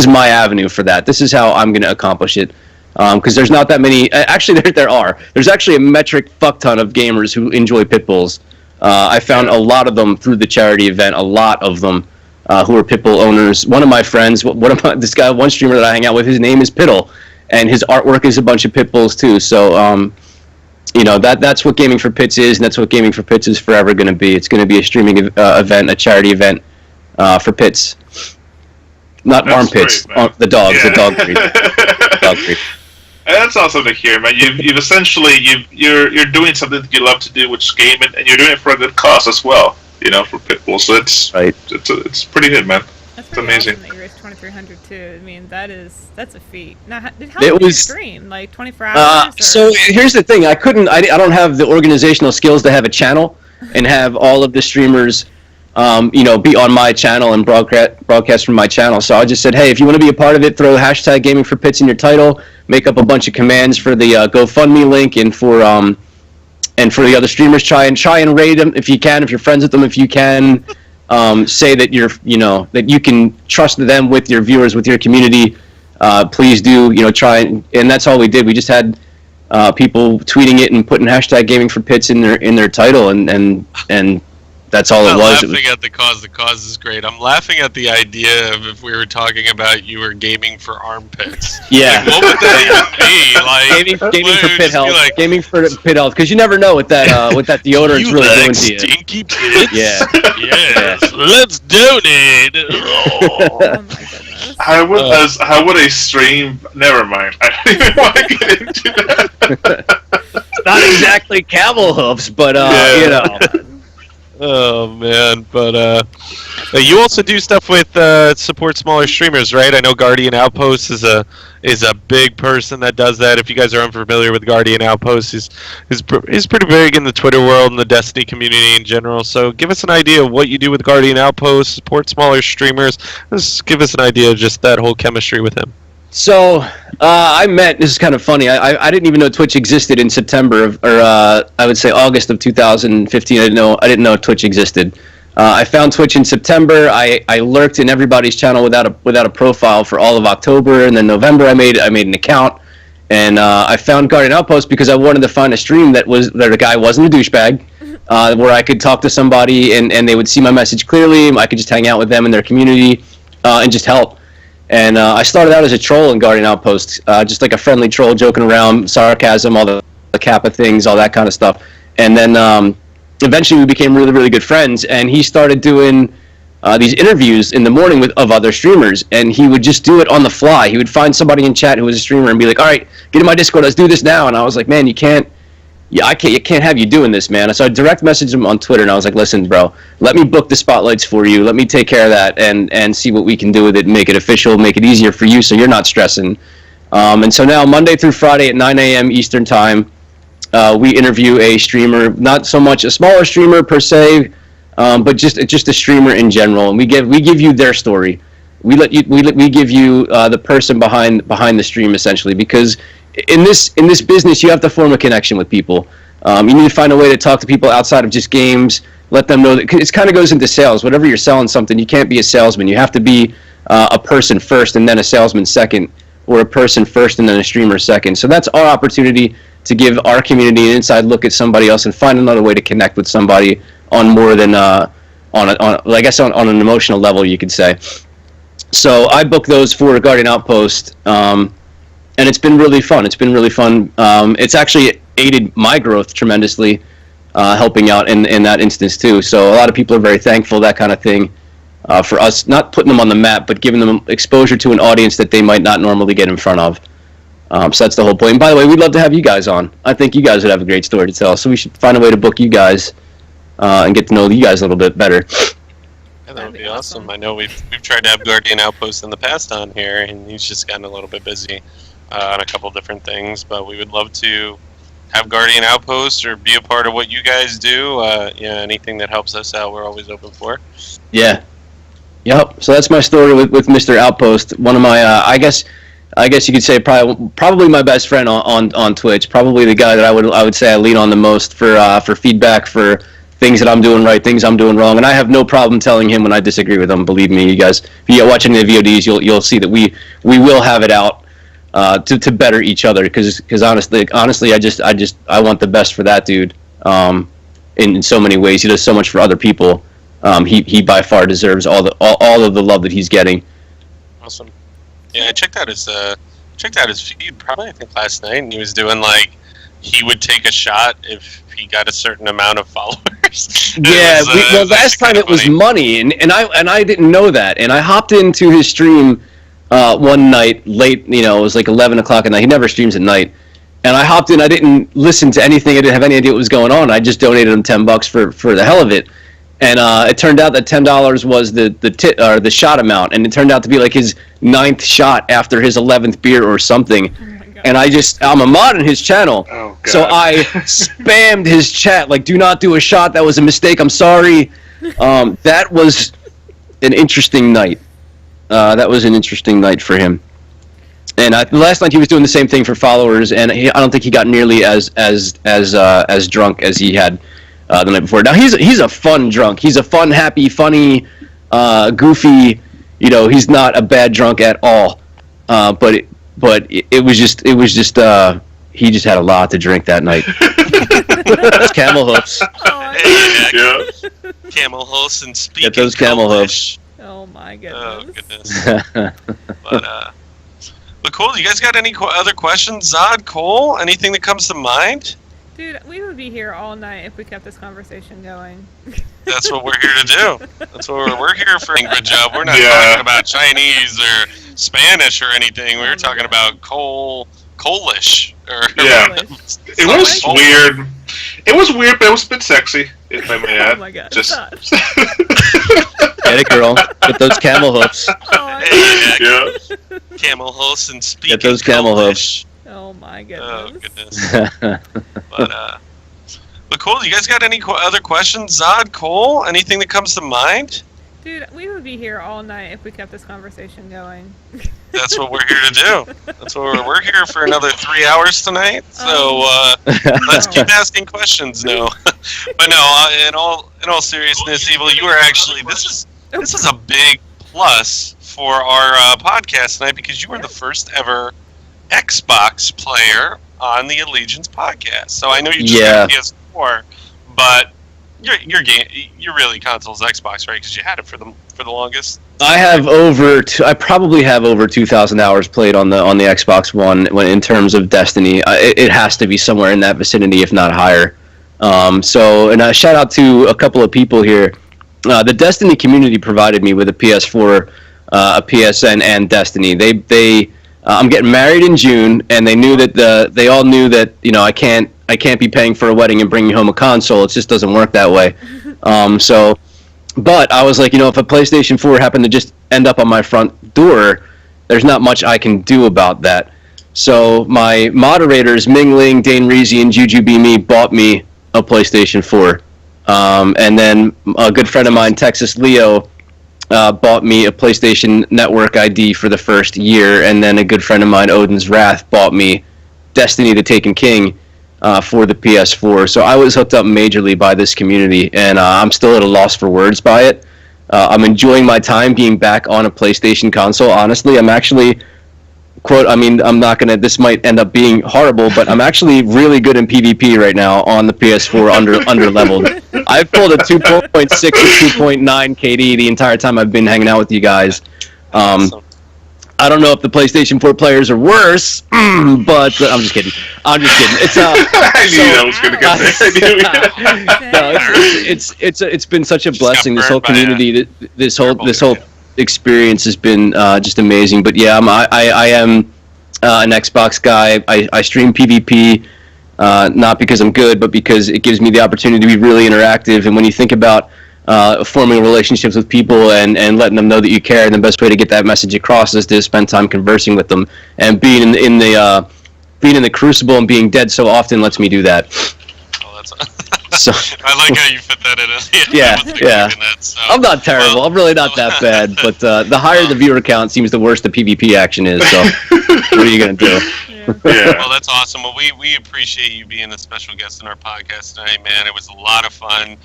[SPEAKER 4] my avenue for that. This is how I'm going to accomplish it. Because there's not that many. Actually, there are. There's actually a metric fuck ton of gamers who enjoy pit bulls. I found a lot of them through the charity event. A lot of them who are pit bull owners. One of my friends, one streamer that I hang out with, his name is Pittle, and his artwork is a bunch of pit bulls too. So, that's what Gaming for Pits is, and that's what Gaming for Pits is forever going to be. It's going to be a streaming event, a charity event for pits, not armpits. The dogs, the dog breed. Dog breed.
[SPEAKER 3] That's awesome to hear, man. You've essentially you're doing something that you love to do, which is gaming, and you're doing it for a good cause as well. For pitbull. So it's right. It's pretty good, man.
[SPEAKER 1] That's
[SPEAKER 3] it's amazing.
[SPEAKER 1] Awesome that you raised $2,300 too. I mean, that's a feat. Now, how long did you stream? Like 24 hours?
[SPEAKER 4] So here's the thing. I don't have the organizational skills to have a channel and have all of the streamers, be on my channel and broadcast from my channel. So I just said, hey, if you want to be a part of it, throw hashtag Gaming for Pits in your title. Make up a bunch of commands for the GoFundMe link and for the other streamers. Try and raid them if you can. If you're friends with them, if you can, say that that you can trust them with your viewers, with your community. Please do. Try and that's all we did. We just had people tweeting it and putting hashtag Gaming for Pits in their title and that's all it was.
[SPEAKER 2] I'm laughing at the cause. The cause is great. I'm laughing at the idea of if we were talking about you were gaming for armpits.
[SPEAKER 4] Yeah.
[SPEAKER 2] Like, what would that even be? Like
[SPEAKER 4] gaming for pit health. Like, gaming for pit health, because you never know what that deodorant's really doing to you.
[SPEAKER 2] Stinky pits?
[SPEAKER 4] Yeah.
[SPEAKER 2] Yes. Let's donate.
[SPEAKER 1] Oh my goodness.
[SPEAKER 3] How would a stream? Never mind. I don't even want to get into that.
[SPEAKER 4] It's not exactly camel hoofs, but
[SPEAKER 2] Oh man, but you also do stuff with support smaller streamers, right? I know Guardian Outpost is a big person that does that. If you guys are unfamiliar with Guardian Outpost, he's pretty big in the Twitter world and the Destiny community in general. So give us an idea of what you do with Guardian Outpost, support smaller streamers. Just give us an idea of just that whole chemistry with him.
[SPEAKER 4] So this is kind of funny. I didn't even know Twitch existed in September I would say August of 2015. I didn't know Twitch existed. I found Twitch in September. I lurked in everybody's channel without a profile for all of October, and then November I made an account, and I found Guardian Outpost because I wanted to find a stream that a guy wasn't a douchebag, where I could talk to somebody and they would see my message clearly. I could just hang out with them in their community and just help. And I started out as a troll in Guardian Outpost, just like a friendly troll, joking around, sarcasm, all the Kappa things, all that kind of stuff. And then eventually we became really, really good friends, and he started doing these interviews in the morning of other streamers, and he would just do it on the fly. He would find somebody in chat who was a streamer and be like, all right, get in my Discord, let's do this now. And I was like, man, I can't have you doing this, man. So I direct messaged him on Twitter, and I was like, listen, bro, let me book the spotlights for you. Let me take care of that and see what we can do with it, make it official, make it easier for you so you're not stressing. And so now Monday through Friday at 9 a.m. Eastern Time, we interview a streamer, not so much a smaller streamer per se, but just a streamer in general. And we give you their story. we give you the person behind the stream, essentially, because in this business you have to form a connection with people. You need to find a way to talk to people outside of just games. Let them know that it kind of goes into sales. Whenever you're selling something, you can't be a salesman. You have to be a person first, and then a salesman second, or a person first and then a streamer second. So that's our opportunity to give our community an inside look at somebody else and find another way to connect with somebody on more than on an emotional level, you could say. So I book those for Guardian Outpost, and it's been really fun. It's actually aided my growth tremendously, helping out in that instance too. So a lot of people are very thankful, that kind of thing, for us not putting them on the map, but giving them exposure to an audience that they might not normally get in front of. So that's the whole point. And by the way, we'd love to have you guys on. I think you guys would have a great story to tell. So we should find a way to book you guys and get to know you guys a little bit better.
[SPEAKER 2] Yeah, that would be awesome. I know we've tried to have Guardian Outpost in the past on here, and he's just gotten a little bit busy on a couple different things. But we would love to have Guardian Outpost or be a part of what you guys do. Anything that helps us out, we're always open for.
[SPEAKER 4] Yeah. Yep. So that's my story with Mr. Outpost. One of my, I guess you could say probably my best friend on Twitch. Probably the guy that I would say I lean on the most for feedback, for things that I'm doing right, things I'm doing wrong, and I have no problem telling him when I disagree with him. Believe me, you guys. If you watch any of the VODs, you'll see that we will have it out to better each other. Because honestly, I want the best for that dude. In so many ways, he does so much for other people. He by far deserves all of the love that he's getting.
[SPEAKER 2] Awesome. Yeah, I checked out his feed probably I think last night, and he was doing he would take a shot if he got a certain amount of followers.
[SPEAKER 4] Yeah, last time it was money, and I didn't know that, and I hopped into his stream one night late. It was like 11 o'clock at night. He never streams at night, and I hopped in. I didn't listen to anything. I didn't have any idea what was going on. I just donated him $10 for the hell of it. And it turned out that $10 was the shot amount, and it turned out to be like his 9th shot after his 11th beer or something. And I'm a mod in his channel, so I spammed his chat like, "Do not do a shot. That was a mistake. I'm sorry." That was an interesting night. That was an interesting night for him. And last night he was doing the same thing for followers, and I don't think he got nearly as drunk as he had the night before. Now he's a fun drunk. He's a fun, happy, funny, goofy. He's not a bad drunk at all. But it was just he just had a lot to drink that night. That's camel hoofs.
[SPEAKER 2] Yeah. Camel hoofs and speaking.
[SPEAKER 4] Get those camel hoofs.
[SPEAKER 1] Oh my goodness.
[SPEAKER 2] Oh goodness. But Cole, you guys got any other questions? Zod, Cole, anything that comes to mind?
[SPEAKER 1] Dude, we would be here all night if we kept this conversation going.
[SPEAKER 2] That's what we're here to do. That's what we're here for. Good job. We're not talking about Chinese or Spanish or anything. We were talking about Polish.
[SPEAKER 3] It was weird. It was weird, but it was a bit sexy, if I may add.
[SPEAKER 1] Oh my god.
[SPEAKER 4] Get it, girl. Get those camel hoofs.
[SPEAKER 2] Camel hoofs and speaking.
[SPEAKER 4] Get those camel hoofs.
[SPEAKER 1] Oh my goodness.
[SPEAKER 2] Oh goodness. But Cole, you guys got any other questions? Zod, Cole, anything that comes to mind?
[SPEAKER 1] Dude, we would be here all night if we kept this conversation going.
[SPEAKER 2] That's what we're here to do. That's what we're here for another 3 hours tonight. So let's keep asking questions. No, but no. In all seriousness, Evil, you are actually this is a big plus for our podcast tonight because you were the first ever Xbox player on the Allegiance podcast. So I know you just got PS4, but you're really consoles Xbox, right? Because you had it for the longest.
[SPEAKER 4] I probably have over 2,000 hours played on the Xbox One in terms of Destiny. It has to be somewhere in that vicinity, if not higher. And a shout out to a couple of people here. The Destiny community provided me with a PS4, a PSN, and Destiny. I'm getting married in June, and they knew that they all knew that I can't be paying for a wedding and bringing home a console. It just doesn't work that way. But I was like, if a PlayStation 4 happened to just end up on my front door, there's not much I can do about that. So my moderators, Mingling, Dane Reezy, and Juju Be Me, bought me a PlayStation 4. And then a good friend of mine, Texas Leo, bought me a PlayStation Network ID for the first year, and then a good friend of mine, Odin's Wrath, bought me Destiny: The Taken King for the PS4. So I was hooked up majorly by this community, and I'm still at a loss for words by it. I'm enjoying my time being back on a PlayStation console. Honestly, I'm actually, quote, I mean, I'm not gonna, this might end up being horrible, but I'm actually really good in PvP right now on the PS4 under leveled. I've pulled a 2.6 or 2.9 KD the entire time I've been hanging out with you guys. I don't know if the PlayStation 4 players are worse, but I'm just kidding. It's
[SPEAKER 3] I knew that was going to get there.
[SPEAKER 4] It's been such a blessing. This whole community, this whole experience has been just amazing. But yeah, I am an Xbox guy. I stream PvP, not because I'm good, but because it gives me the opportunity to be really interactive. And when you think about forming relationships with people and letting them know that you care, and the best way to get that message across is to spend time conversing with them. And being in the crucible and being dead so often lets me do that.
[SPEAKER 2] Oh, that's so, I like how you fit that in.
[SPEAKER 4] Yeah.
[SPEAKER 2] That, so.
[SPEAKER 4] I'm not terrible. I'm really not that bad. But the higher the viewer count seems the worse the PvP action is. So what are you gonna do?
[SPEAKER 3] Yeah.
[SPEAKER 2] Well, that's awesome. Well, we appreciate you being a special guest in our podcast tonight, man. It was a lot of fun.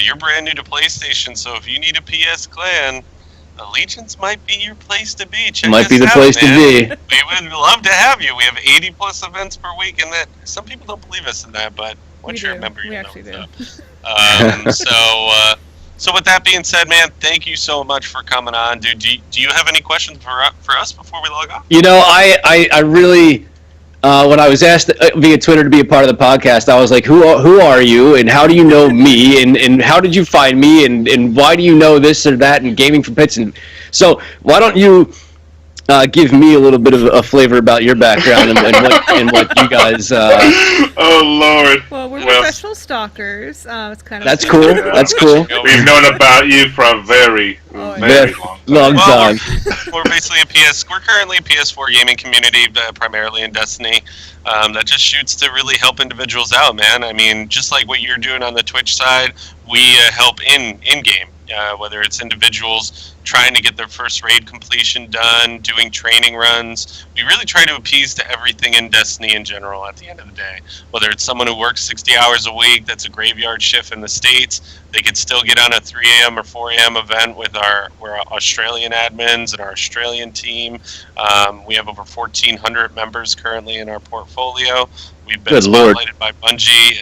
[SPEAKER 2] You're brand new to PlayStation, so if you need a PS clan, Allegiance might be your place to be.
[SPEAKER 4] Might be the place to be.
[SPEAKER 2] We would love to have you. We have 80 plus events per week, and that some people don't believe us in that, but once you're a member, you know.
[SPEAKER 1] We actually
[SPEAKER 2] do. So with that being said, man, thank you so much for coming on, dude. Do you have any questions for us before we log off?
[SPEAKER 4] You know, I really. When I was asked via Twitter to be a part of the podcast, I was like, who are you, and how do you know me, and how did you find me, and why do you know this or that, and Gaming for Pits? And so why don't you give me a little bit of a flavor about your background and what you guys...
[SPEAKER 3] Oh, Lord.
[SPEAKER 1] Well, we're professional stalkers. It's kind of...
[SPEAKER 4] That's cool. That's cool.
[SPEAKER 3] We've known about you for a very long
[SPEAKER 4] time.
[SPEAKER 2] We're basically we're currently a PS4 gaming community, primarily in Destiny, that just shoots to really help individuals out, man. I mean, just like what you're doing on the Twitch side, we help in-game. Whether it's individuals trying to get their first raid completion done, doing training runs. We really try to appease to everything in Destiny in general at the end of the day. Whether it's someone who works 60 hours a week, that's a graveyard shift in the States, they could still get on a 3 a.m. or 4 a.m. event with our Australian admins and our Australian team. We have over 1,400 members currently in our portfolio. We've been spotlighted by Bungie,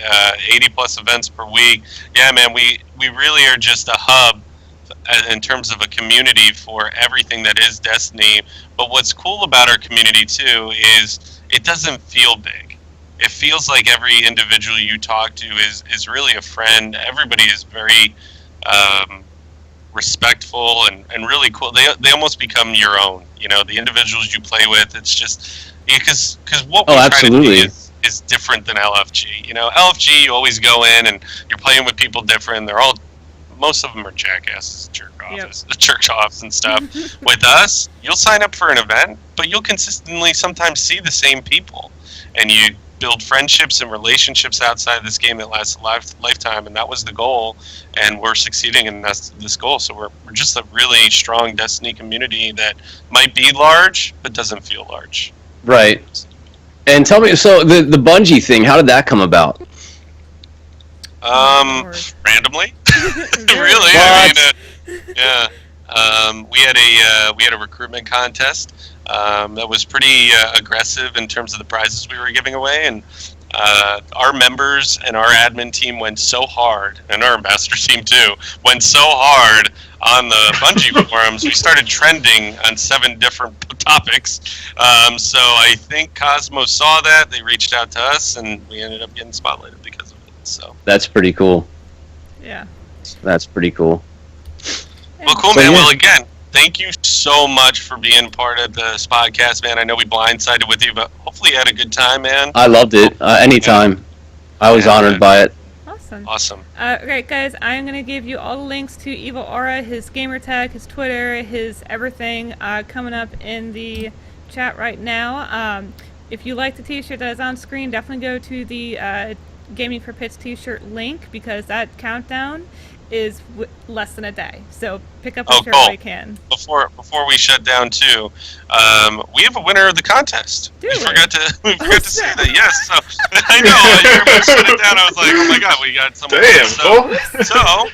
[SPEAKER 2] 80 plus events per week. Yeah, man, we really are just a hub in terms of a community for everything that is Destiny. But what's cool about our community too is it doesn't feel big. It feels like every individual you talk to is really a friend. Everybody is very respectful and really cool. They almost become your own. You know, the individuals you play with. It's just because what we try to do is different than LFG. You know, LFG, you always go in and you're playing with people different. Most of them are jackasses, jerk offs and stuff. With us, you'll sign up for an event, but you'll consistently sometimes see the same people, and you build friendships and relationships outside this game that lasts a lifetime. And that was the goal, and we're succeeding in this goal. So we're just a really strong Destiny community that might be large, but doesn't feel large.
[SPEAKER 4] Right. And tell me, so the Bungie thing, how did that come about?
[SPEAKER 2] Randomly. Really? I mean, yeah. We had a recruitment contest that was pretty aggressive in terms of the prizes we were giving away, and our members and our admin team went so hard, and our ambassador team too, went so hard on the Bungie forums. We started trending on 7 different topics. So I think Cosmo saw that. They reached out to us, and we ended up getting spotlighted because of it. So that's
[SPEAKER 4] pretty cool.
[SPEAKER 1] Yeah.
[SPEAKER 4] That's pretty cool.
[SPEAKER 2] Well, cool, man. Well, again, thank you so much for being part of this podcast, man. I know we blindsided with you, but hopefully you had a good time, man.
[SPEAKER 4] I loved it. Anytime. I was honored by it.
[SPEAKER 2] Awesome.
[SPEAKER 1] Alright, guys, I'm going to give you all the links to Evil Aura, his gamertag, his Twitter, his everything coming up in the chat right now. If you like the t-shirt that is on screen, definitely go to the Gaming for Pits t-shirt link, because that countdown is less than a day. So pick up whichever
[SPEAKER 2] Cole,
[SPEAKER 1] you can.
[SPEAKER 2] Before we shut down too, we have a winner of the contest. We forgot to say that. Yes, so I know you're about to shut it down. I was like, oh my god, we got someone.
[SPEAKER 3] Damn.
[SPEAKER 2] So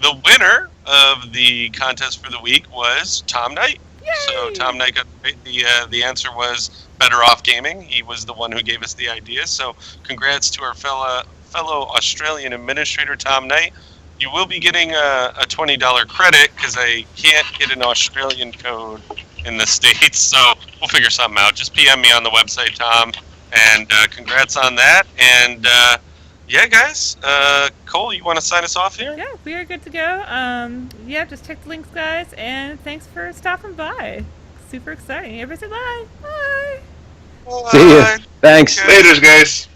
[SPEAKER 2] the winner of the contest for the week was Tom Knight.
[SPEAKER 1] Yay!
[SPEAKER 2] So Tom Knight got the answer was Better Off Gaming. He was the one who gave us the idea. So congrats to our fellow Australian administrator Tom Knight. You will be getting a $20 credit because I can't get an Australian code in the States, so we'll figure something out. Just PM me on the website, Tom, and congrats on that. And yeah, guys, Cole, you want to sign us off here?
[SPEAKER 1] Yeah, we are good to go. Yeah, just check the links, guys, and thanks for stopping by. Super exciting. Everybody say bye. Bye.
[SPEAKER 4] See you. Thanks.
[SPEAKER 3] Laters, guys.